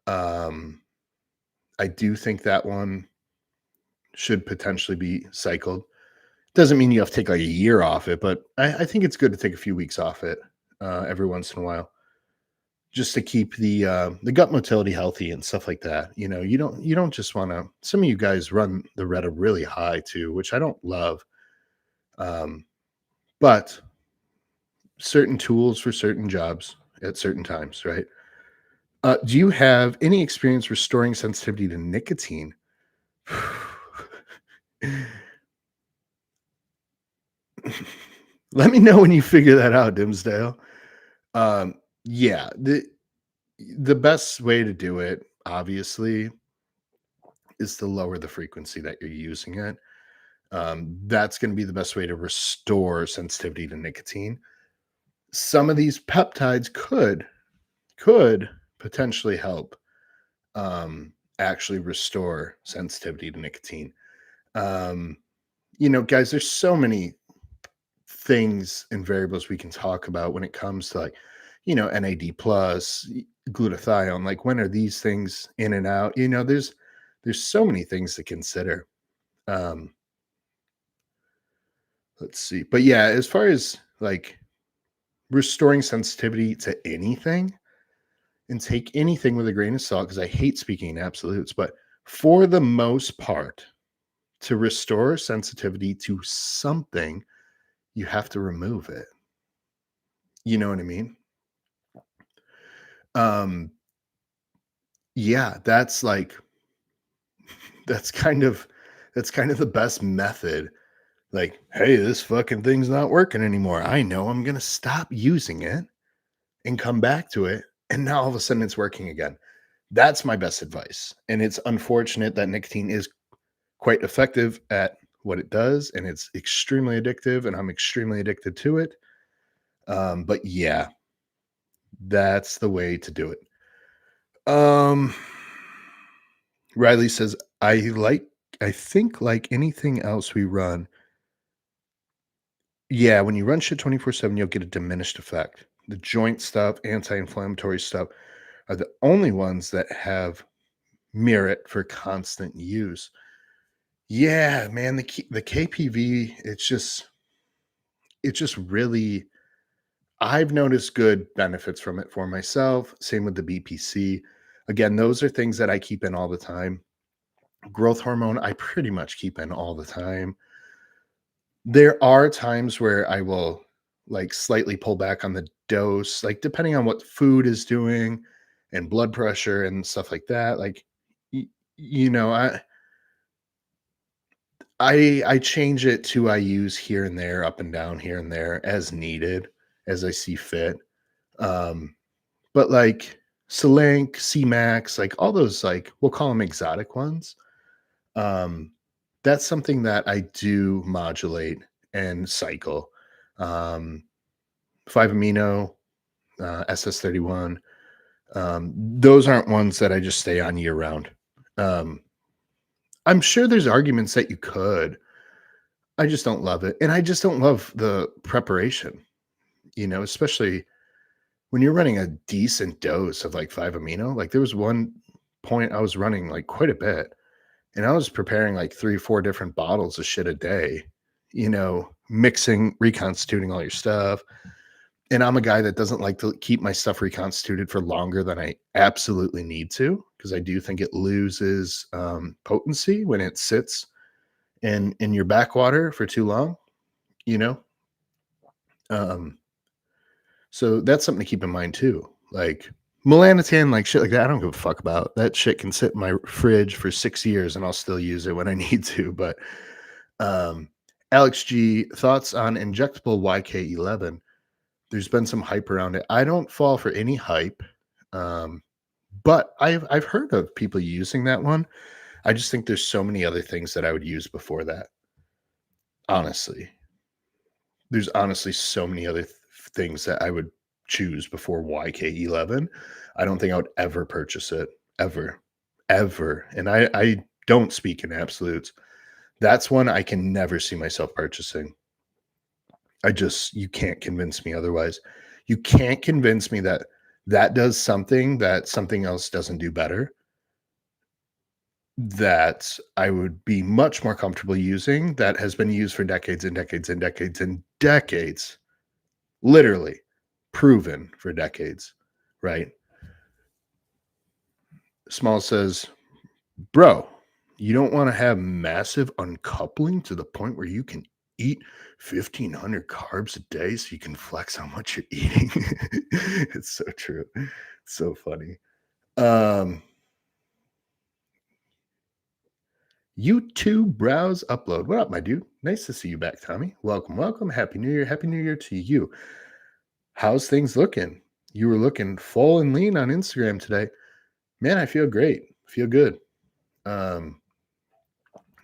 Um, I do think that one should potentially be cycled. Doesn't mean you have to take like a year off it, but I think it's good to take a few weeks off it every once in a while, just to keep the gut motility healthy and stuff like that. You don't just want to. Some of you guys run the Retta really high too, which I don't love. Um, but certain tools for certain jobs at certain times, right? Do you have any experience restoring sensitivity to nicotine? Let me know when you figure that out, Dimsdale. Um, yeah, the best way to do it, obviously, is to lower the frequency that you're using it. That's going to be the best way to restore sensitivity to nicotine. Some of these peptides could potentially help actually restore sensitivity to nicotine. Um, guys, there's so many things and variables we can talk about when it comes to like, NAD plus, glutathione. Like, when are these things in and out? There's so many things to consider. Um, let's see. But yeah, as far as like restoring sensitivity to anything, and take anything with a grain of salt, because I hate speaking in absolutes, but for the most part, to restore sensitivity to something, you have to remove it. You know what I mean? Um, yeah, that's kind of that's kind of the best method. Like, hey, this fucking thing's not working anymore. I know I'm gonna stop using it and come back to it. And now all of a sudden it's working again. That's my best advice. And it's unfortunate that nicotine is quite effective at what it does, and it's extremely addictive, and I'm extremely addicted to it. But yeah, that's the way to do it. Um, Riley says, I think like anything else we run, yeah, when you run shit 24/7, you'll get a diminished effect. The joint stuff, anti-inflammatory stuff are the only ones that have merit for constant use. Yeah, man, the KPV, it's just really, I've noticed good benefits from it for myself. Same with the BPC. Again, those are things that I keep in all the time. Growth hormone, I pretty much keep in all the time. There are times where I will like slightly pull back on the dose, like depending on what food is doing and blood pressure and stuff like that. Like, y- you know, I change it to I use here and there, up and down here and there as needed, as I see fit. Um, but like Selink, C-Max, like all those, like we'll call them exotic ones. Um, that's something that I do modulate and cycle. Um, 5 amino, SS31. Those aren't ones that I just stay on year round. Um, I'm sure there's arguments that you could. I just don't love it. And I just don't love the preparation, especially when you're running a decent dose of like 5 amino. Like there was one point I was running like quite a bit and I was preparing like 3, 4 different bottles of shit a day, mixing, reconstituting all your stuff. And I'm a guy that doesn't like to keep my stuff reconstituted for longer than I absolutely need to, because I do think it loses potency when it sits in your backwater for too long, you know. Um, so that's something to keep in mind too. Like melanotan, like shit like that, I don't give a fuck about. That shit can sit in my fridge for 6 years and I'll still use it when I need to. But um, Alex G, thoughts on injectable YK11? There's been some hype around it. I don't fall for any hype, um, but I've heard of people using that one. I just think there's so many other things that I would use before that. Honestly, there's honestly so many other things that I would choose before YK11. I don't think I would ever purchase it ever, ever. And I don't speak in absolutes. That's one I can never see myself purchasing. You can't convince me otherwise. You can't convince me that that does something that something else doesn't do better, that I would be much more comfortable using, that has been used for decades and decades and decades and decades, literally proven for decades, right? Small says, bro, you don't want to have massive uncoupling to the point where you can eat 1,500 carbs a day so you can flex how much you're eating. It's so true. It's so funny. Um, YouTube browse upload. What up, my dude? Nice to see you back, Tommy. Welcome, welcome. Happy New Year. Happy New Year to you. How's things looking? You were looking full and lean on Instagram today. Man, I feel great. Feel good. Um,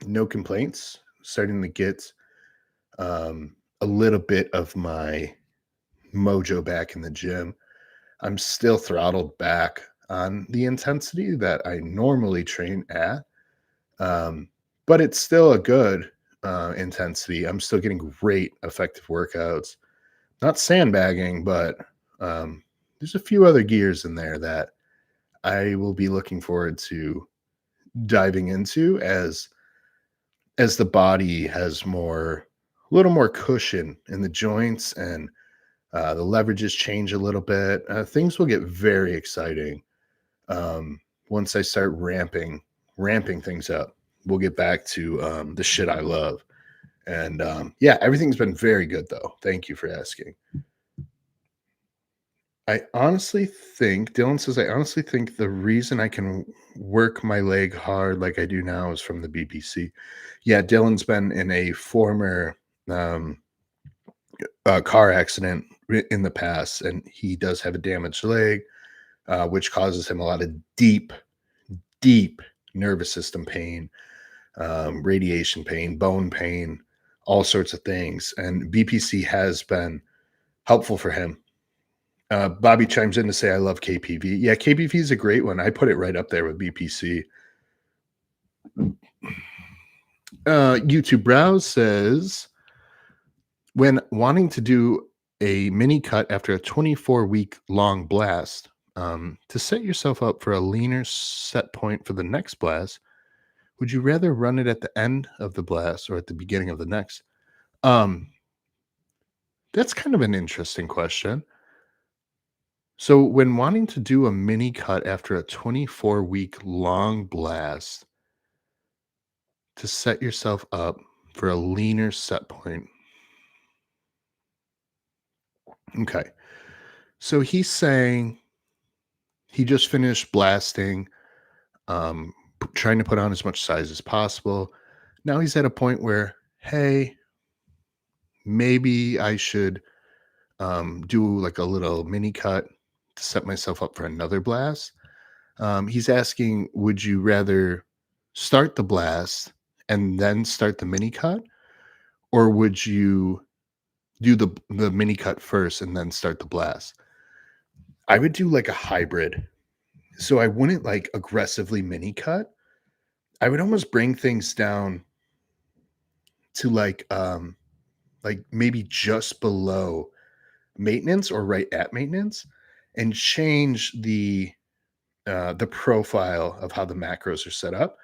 no complaints. Starting to get a little bit of my mojo back in the gym. I'm still throttled back on the intensity that I normally train at, um, but it's still a good intensity. I'm still getting great effective workouts. Not sandbagging, but there's a few other gears in there that I will be looking forward to diving into as the body has a little more cushion in the joints and the leverages change a little bit. Things will get very exciting once I start ramping things up. We'll get back to the shit I love. And yeah, everything's been very good though. Thank you for asking. I honestly think, Dylan says, I honestly think the reason I can work my leg hard like I do now is from the BPC. Yeah, Dylan's been in a former um, car accident in the past, and he does have a damaged leg, which causes him a lot of deep nervous system pain, radiation pain, bone pain, all sorts of things. And BPC has been helpful for him. Bobby chimes in to say, I love KPV. Yeah, KPV is a great one. I put it right up there with BPC. YouTube Browse says, when wanting to do a mini cut after a 24-week long blast, to set yourself up for a leaner set point for the next blast, would you rather run it at the end of the blast or at the beginning of the next? Um, that's kind of an interesting question. So, when wanting to do a mini cut after a 24-week long blast to set yourself up for a leaner set point, Okay. So he's saying he just finished blasting, trying to put on as much size as possible. Now he's at a point where, hey, maybe I should do like a little mini cut to set myself up for another blast. He's asking, would you rather start the blast and then start the mini cut, or would you do the mini cut first and then start the blast? I would do like a hybrid. So I wouldn't like aggressively mini cut. I would almost bring things down to like maybe just below maintenance or right at maintenance and change the profile of how the macros are set up.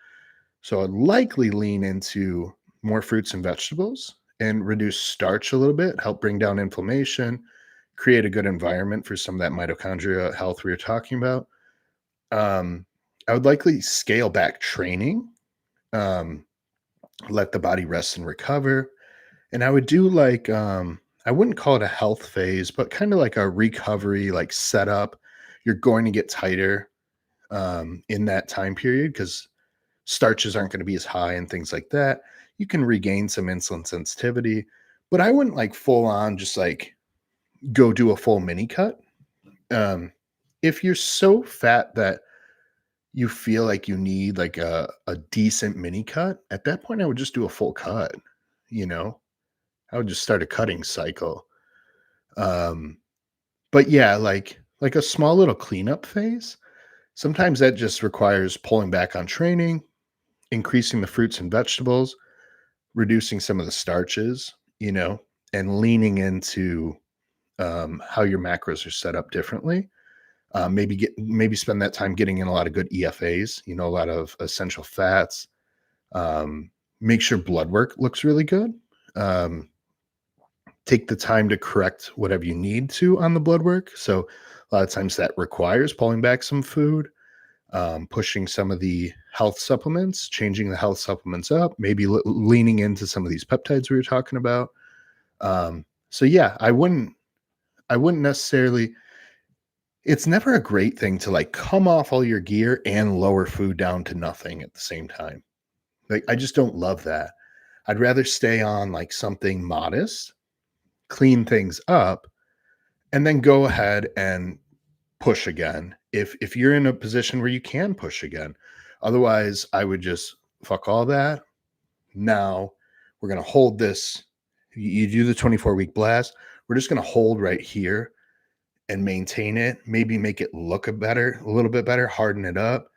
So I'd likely lean into more fruits and vegetables and reduce starch a little bit, help bring down inflammation, create a good environment for some of that mitochondria health we were talking about. Um, I would likely scale back training, um, let the body rest and recover. And I would do like, I wouldn't call it a health phase, but kind of like a recovery, like setup. You're going to get tighter in that time period because starches aren't going to be as high and things like that. You can regain some insulin sensitivity, but I wouldn't like full on just like go do a full mini cut. Um, if you're so fat that you feel like you need like a decent mini cut, at that point, I would just do a full cut, you know, I would just start a cutting cycle. Um, but yeah, like a small little cleanup phase. Sometimes that just requires pulling back on training, increasing the fruits and vegetables, reducing some of the starches, you know, and leaning into how your macros are set up differently. Maybe spend that time getting in a lot of good EFAs, you know, a lot of essential fats. Make sure blood work looks really good. Um, Take the time to correct whatever you need to on the blood work. So a lot of times that requires pulling back some food, pushing some of the health supplements, changing the health supplements up, maybe leaning into some of these peptides we were talking about. So yeah, I wouldn't necessarily. It's never a great thing to like come off all your gear and lower food down to nothing at the same time. Like I just don't love that. I'd rather stay on like something modest, clean things up, and then go ahead and push again if you're in a position where you can push again. Otherwise, I would just fuck all that. Now we're going to hold this. You do the 24-week blast. We're just going to hold right here and maintain it, maybe make it look a little bit better, harden it up.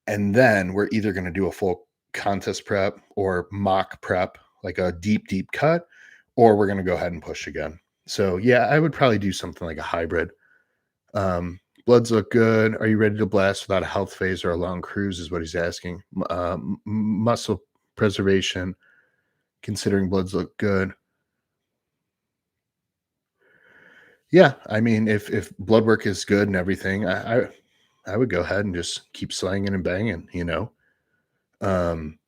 And then we're either going to do a full contest prep or mock prep, like a deep cut, or we're going to go ahead and push again. So yeah, I would probably do something like a hybrid. Bloods look good. Are you ready to blast without a health phase or a long cruise? Is what he's asking. Muscle preservation, considering bloods look good. Yeah, I mean, if blood work is good and everything, I would go ahead and just keep slanging and banging. You know. Um,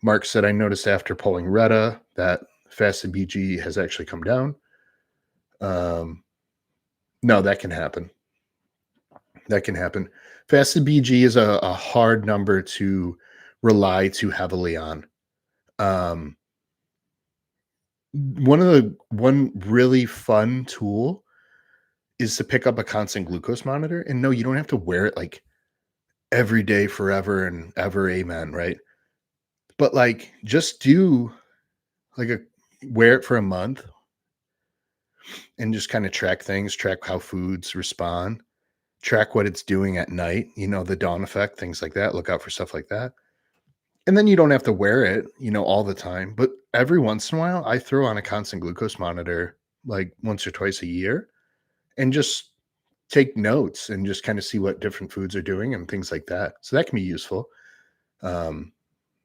Mark said I noticed after pulling Retta that fasted BG has actually come down. No, that can happen. That can happen. Fasted BG is a hard number to rely too heavily on. Um, one really fun tool is to pick up a constant glucose monitor. And no, you don't have to wear it like every day forever and ever, amen, right? But like just do like a wear it for a month and just kind of track things, track how foods respond, track what it's doing at night, you know, the dawn effect, things like that. Look out for stuff like that. And then you don't have to wear it, you know, all the time. But every once in a while, I throw on a constant glucose monitor like once or twice a year and just take notes and just kind of see what different foods are doing and things like that. So that can be useful. Um,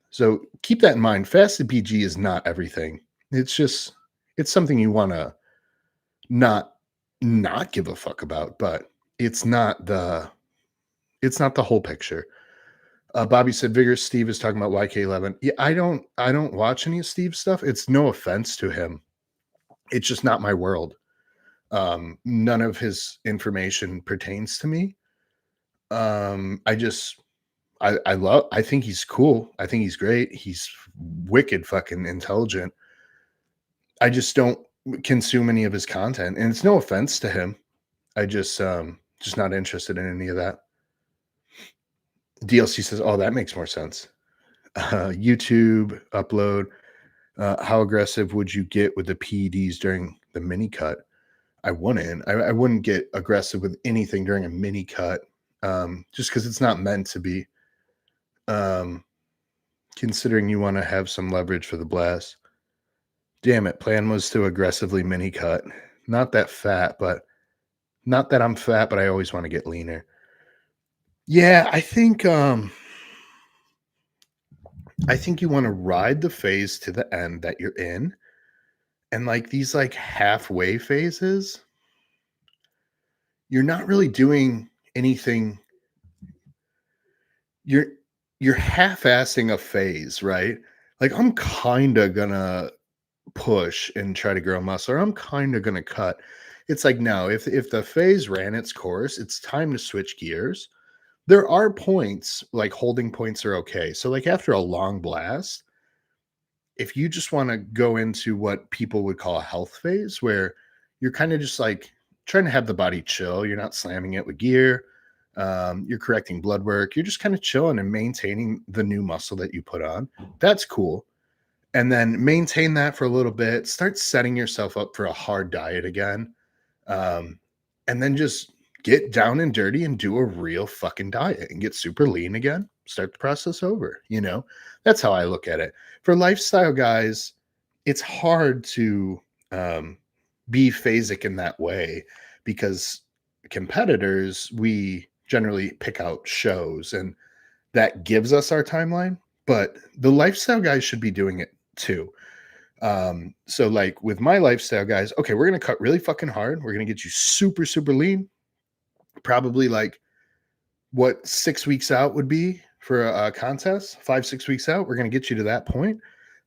so keep that in mind. Fasted PG is not everything. It's just it's something you want to not not give a fuck about, but it's not the it's not the whole picture. Bobby said Vigorous Steve is talking about YK11. Yeah, I don't watch any of Steve's stuff. It's no offense to him. It's just not my world. None of his information pertains to me. I just I think he's cool. I think he's great. He's wicked fucking intelligent. I just don't consume any of his content, and it's no offense to him. I just not interested in any of that. DLC says, "Oh, that makes more sense." YouTube upload. How aggressive would you get with the PEDs during the mini cut? I wouldn't. I wouldn't get aggressive with anything during a mini cut, just because it's not meant to be. Um, Considering you want to have some leverage for the blast. Damn it! Plan was to aggressively mini cut. Not that fat, but not that I'm fat, but I always want to get leaner. Yeah, I think you want to ride the phase to the end that you're in, and like these like halfway phases, you're not really doing anything. You're you're half-assing a phase, right? Like I'm kind of gonna push and try to grow muscle, or I'm kind of gonna cut. It's like no, if the phase ran its course, it's time to switch gears. There are points like holding points are okay. So like after a long blast, if you just want to go into what people would call a health phase, where you're kind of just like trying to have the body chill, you're not slamming it with gear, you're correcting blood work, you're just kind of chilling and maintaining the new muscle that you put on. That's cool. And then maintain that for a little bit, start setting yourself up for a hard diet again. Um, and then just get down and dirty and do a real fucking diet and get super lean again. Start the process over. That's how I look at it. For lifestyle guys, it's hard to um, be phasic in that way because competitors, we generally pick out shows and that gives us our timeline. But the lifestyle guys should be doing it too. So like with my lifestyle guys, okay, we're gonna cut really fucking hard. We're gonna get you super, super lean. Probably like what 6 weeks out would be for a contest, 5, 6 weeks out. We're gonna get you to that point.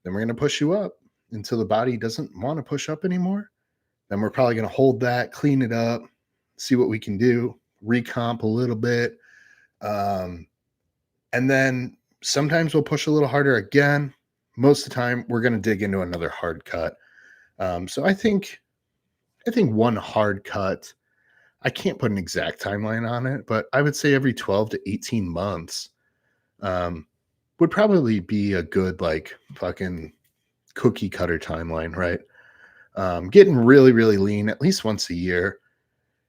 Then we're gonna push you up until the body doesn't want to push up anymore. Then we're probably gonna hold that, clean it up, see what we can do, recomp a little bit. And then sometimes we'll push a little harder again. Most of the time, we're going to dig into another hard cut. So I think one hard cut. I can't put an exact timeline on it, but I would say every 12 to 18 months um, would probably be a good like fucking cookie cutter timeline, right? Getting really, really lean at least once a year.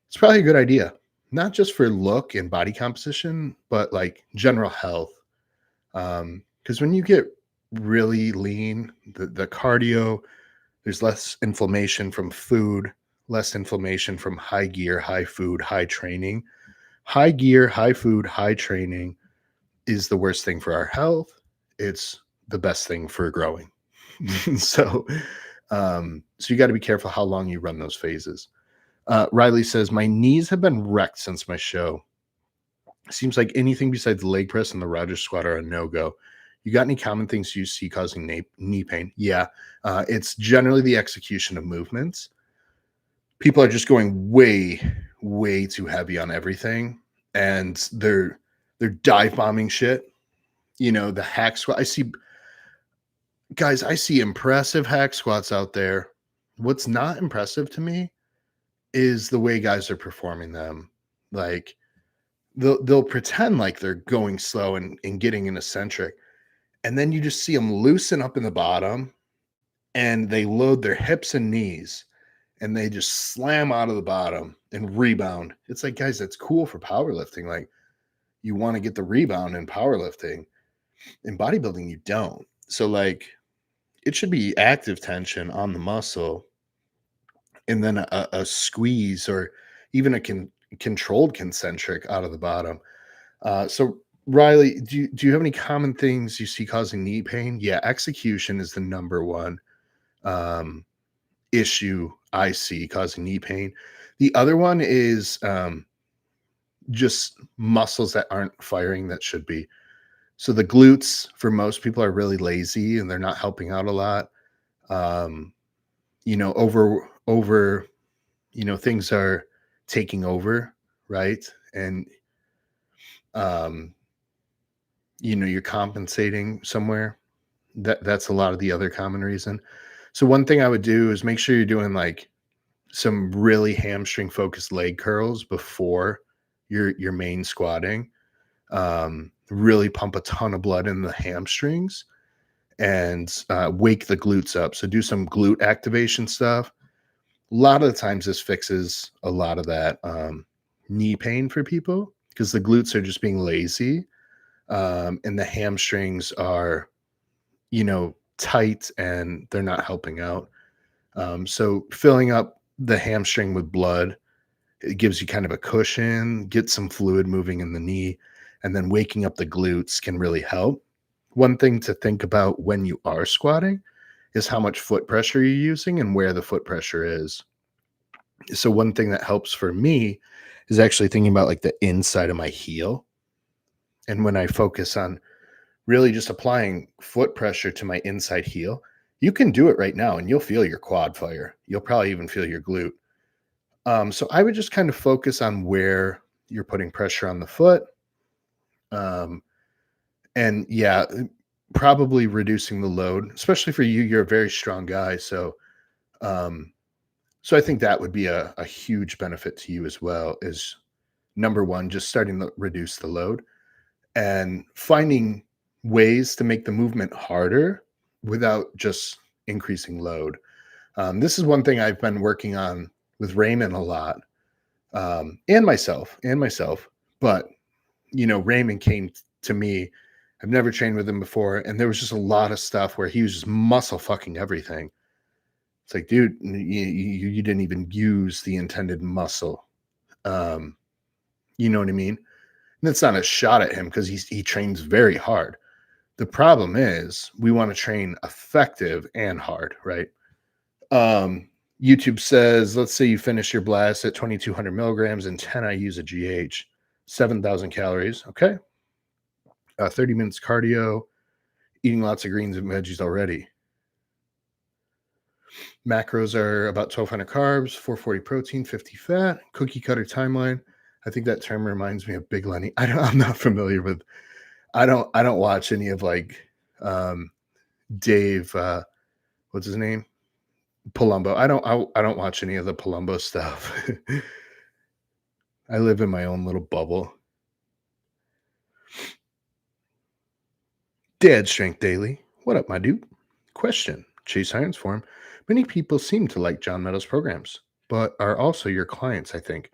It's probably a good idea, not just for look and body composition, but like general health. Because when you get really lean, the cardio, there's less inflammation from food, less inflammation from high gear, high food, high training. High gear, high food, high training is the worst thing for our health. It's the best thing for growing. So you got to be careful how long you run those phases. Riley says, my knees have been wrecked since my show. Seems like anything besides the leg press and the Rogers squat are a no-go. You got any common things you see causing knee pain? Yeah. It's generally the execution of movements. People are just going way, way too heavy on everything. And they're dive bombing shit. The hack squat. I see impressive hack squats out there. What's not impressive to me is the way guys are performing them. Like they'll pretend like they're going slow and getting an eccentric. And then you just see them loosen up in the bottom and they load their hips and knees and they just slam out of the bottom and rebound. It's like, guys, that's cool for powerlifting. Like you want to get the rebound in powerlifting. In bodybuilding, you don't. So like it should be active tension on the muscle and then a squeeze or even a controlled concentric out of the bottom. So Riley, do you have any common things you see causing knee pain? Yeah, execution is the number one issue I see causing knee pain. The other one is just muscles that aren't firing that should be. So the glutes for most people are really lazy and they're not helping out a lot. Um, over things are taking over, right? And um, you're compensating somewhere. That's a lot of the other common reason. So one thing I would do is make sure you're doing like some really hamstring focused leg curls before your main squatting. Really pump a ton of blood in the hamstrings and wake the glutes up. So do some glute activation stuff. A lot of the times this fixes a lot of that knee pain for people because the glutes are just being lazy, and the hamstrings are tight and they're not helping out. So filling up the hamstring with blood, it gives you kind of a cushion, get some fluid moving in the knee, and then waking up the glutes can really help. One thing to think about when you are squatting is how much foot pressure you're using and where the foot pressure is. So one thing that helps for me is actually thinking about like the inside of my heel. And when I focus on really just applying foot pressure to my inside heel, you can do it right now and you'll feel your quad fire. You'll probably even feel your glute. So I would just kind of focus on where you're putting pressure on the foot. Um, and yeah, probably reducing the load, especially for you. You're a very strong guy. Um, so I think that would be a huge benefit to you as well, is number one, just starting to reduce the load and finding ways to make the movement harder without just increasing load. This is one thing I've been working on with Raymond a lot, and myself. But Raymond came to me. I've never trained with him before, and there was just a lot of stuff where he was just muscle fucking everything. It's like, dude, you didn't even use the intended muscle. Um, you know what I mean? And that's not a shot at him because he trains very hard. The problem is we want to train effective and hard, right? Um, YouTube says, let's say you finish your blast at 2,200 milligrams and 10 IUs of GH, 7,000 calories. Okay. 30 minutes cardio, eating lots of greens and veggies already. Macros are about 1,200 carbs, 440 protein, 50 fat, cookie cutter timeline. I think that term reminds me of Big Lenny. I'm not familiar with, I don't watch any of like Dave, what's his name? Palumbo. I don't watch any of the Palumbo stuff. I live in my own little bubble. Dad Strength Daily. What up, my dude? Question. Chase Irons Forum. Many people seem to like John Meadows' programs, but are also your clients, I think.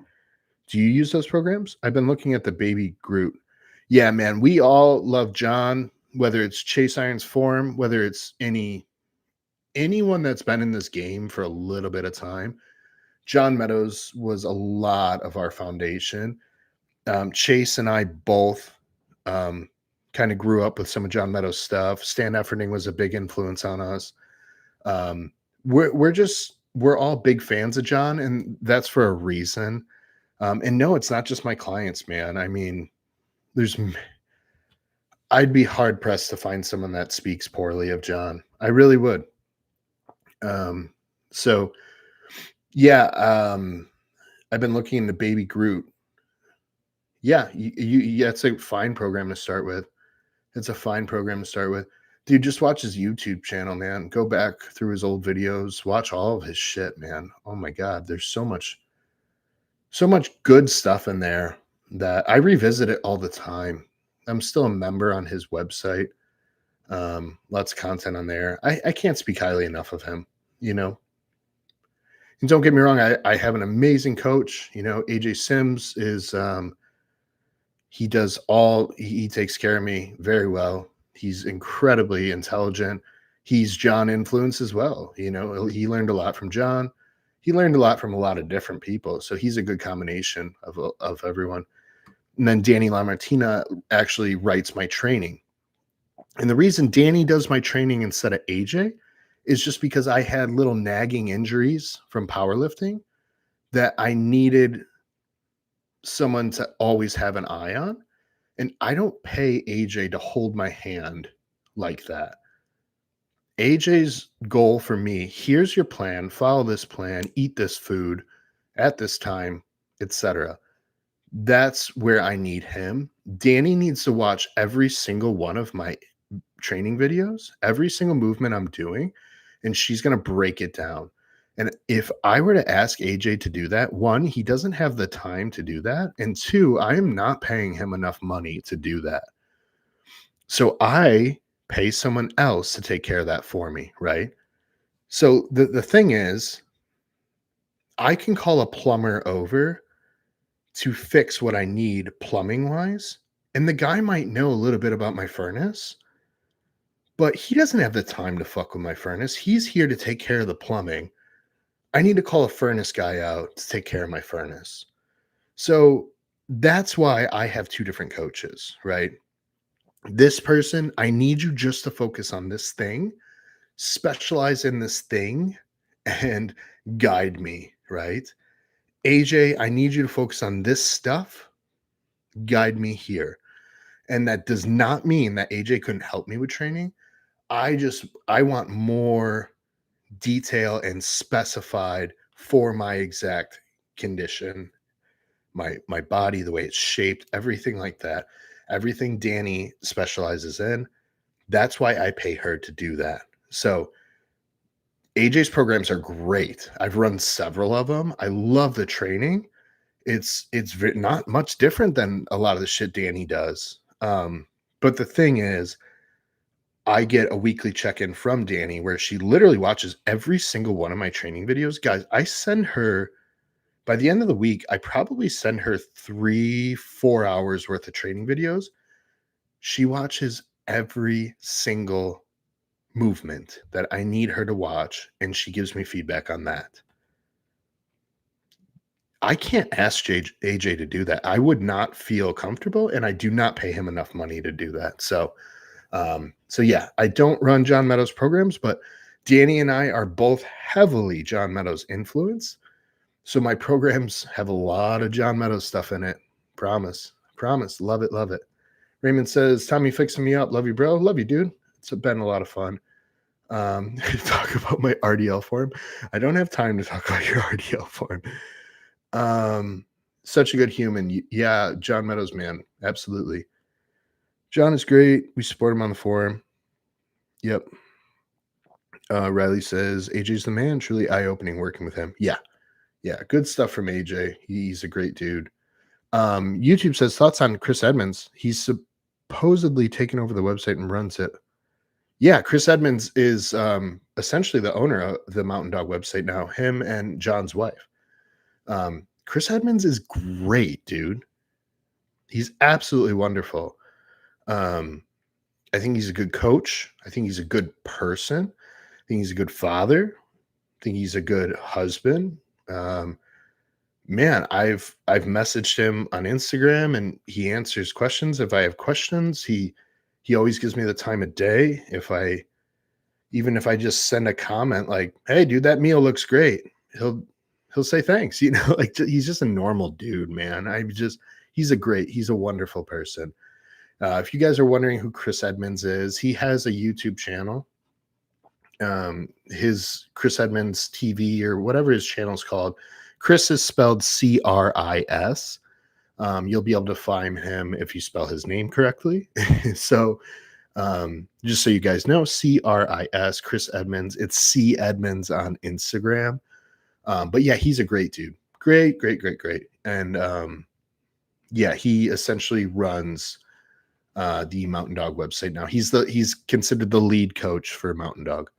Do you use those programs? I've been looking at the Baby Groot. Yeah, man, we all love John, whether it's Chase Irons Forum, whether it's anyone that's been in this game for a little bit of time. John Meadows was a lot of our foundation. Chase and I both kind of grew up with some of John Meadows' stuff. Stan Efferding was a big influence on us. Um, we're all big fans of John, and that's for a reason. And no, it's not just my clients, man. I mean, there's I'd be hard pressed to find someone that speaks poorly of John. I really would. Um, so yeah, I've been looking into Baby Groot. Yeah, yeah, it's a fine program to start with. It's a fine program to start with. Dude, just watch his YouTube channel, man. Go back through his old videos. Watch all of his shit, man. Oh my God. There's so much good stuff in there that I revisit it all the time. I'm still a member on his website. Lots of content on there. I can't speak highly enough of him, you know. And don't get me wrong, I have an amazing coach. AJ Sims is he takes care of me very well. He's incredibly intelligent. He's John influence as well. He learned a lot from John. He learned a lot from a lot of different people. So he's a good combination of everyone. And then Danny LaMartina actually writes my training. And the reason Danny does my training instead of AJ is just because I had little nagging injuries from powerlifting that I needed someone to always have an eye on. And I don't pay AJ to hold my hand like that. AJ's goal for me, here's your plan, follow this plan, eat this food, at this time, etc. That's where I need him. Danny needs to watch every single one of my training videos, every single movement I'm doing, and she's going to break it down. And if I were to ask AJ to do that, one, he doesn't have the time to do that. And two, I am not paying him enough money to do that. So I pay someone else to take care of that for me, right? So the thing is, I can call a plumber over to fix what I need plumbing wise. And the guy might know a little bit about my furnace, but he doesn't have the time to fuck with my furnace. He's here to take care of the plumbing. I need to call a furnace guy out to take care of my furnace. So that's why I have two different coaches, right? This person, I need you just to focus on this thing, specialize in this thing, and guide me, right? AJ, I need you to focus on this stuff, guide me here. And that does not mean that AJ couldn't help me with training. I want more detail and specified for my exact condition, my body, the way it's shaped, everything like that. Everything Danny specializes in. That's why I pay her to do that. So AJ's programs are great. I've run several of them. I love the training. It's not much different than a lot of the shit Danny does. But the thing is, I get a weekly check-in from Danny where she literally watches every single one of my training videos. Guys, I send her by the end of the week, I probably send her 3-4 hours worth of training videos. She watches every single movement that I need her to watch, and she gives me feedback on that. I can't ask AJ to do that. I would not feel comfortable, and I do not pay him enough money to do that. So yeah, I don't run John Meadows programs, but Danny and I are both heavily John Meadows influenced. So my programs have a lot of John Meadows stuff in it. Promise. Promise. Love it. Love it. Raymond says, Tommy fixing me up. Love you, bro. Love you, dude. It's been a lot of fun. Talk about my RDL form. I don't have time to talk about your RDL form. Such a good human. Yeah, John Meadows, man. Absolutely. John is great. We support him on the forum. Yep. Riley says, AJ's the man. Truly eye-opening working with him. Yeah. Yeah. Good stuff from AJ. He's a great dude. YouTube says thoughts on Chris Edmonds. He's supposedly taken over the website and runs it. Yeah, Chris Edmonds is essentially the owner of the Mountain Dog website now, him and John's wife. Chris Edmonds is great, dude. He's absolutely wonderful. I think he's a good coach. I think he's a good person. I think he's a good father. I think he's a good husband. Man, I've messaged him on Instagram and he answers questions. If I have questions, he always gives me the time of day. Even if I just send a comment like, "Hey, dude, that meal looks great," he'll say thanks. Like he's just a normal dude, man. He's a wonderful person. If you guys are wondering who Chris Edmonds is, he has a YouTube channel. His Chris Edmonds TV or whatever his channel's called. Chris is spelled Chris. You'll be able to find him if you spell his name correctly. So just so you guys know, Chris, Chris Edmonds. It's C Edmonds on Instagram. But yeah, he's a great dude. Great. And yeah, he essentially runs the Mountain Dog website now. He's considered the lead coach for Mountain Dog.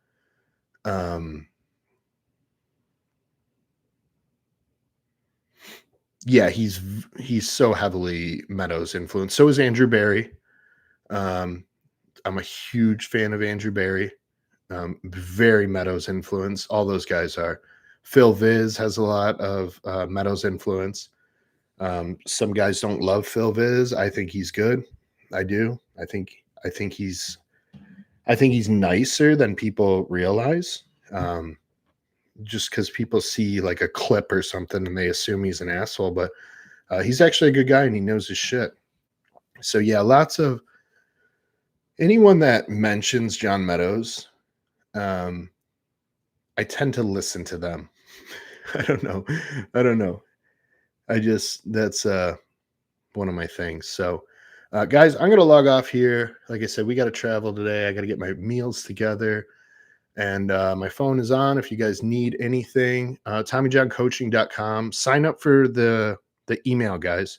Yeah, he's so heavily Meadows influenced. So is Andrew Barry. I'm a huge fan of Andrew Barry. Very Meadows influence. All those guys are. Phil Viz has a lot of Meadows influence. Some guys don't love Phil Viz. I think he's good. I do. I think he's nicer than people realize. Just because people see like a clip or something and they assume he's an asshole, but he's actually a good guy and he knows his shit. So yeah, lots of anyone that mentions John Meadows, I tend to listen to them. I don't know. I don't know. I just that's one of my things. So, guys, I'm gonna log off here. Like I said, we got to travel today. I got to get my meals together, and my phone is on. If you guys need anything, TommyJohnCoaching.com. Sign up for the email, guys.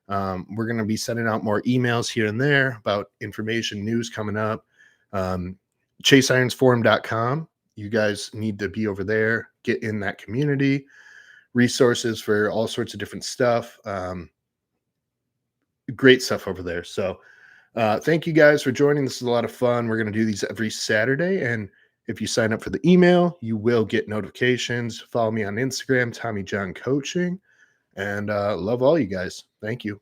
We're gonna be sending out more emails here and there about information, news coming up. Um, ChaseIronsForum.com. You guys need to be over there. Get in that community. Resources for all sorts of different stuff. Great stuff over there. So thank you guys for joining. This is a lot of fun. We're going to do these every Saturday. And if you sign up for the email, you will get notifications. Follow me on Instagram, Tommy John Coaching. And love all you guys. Thank you.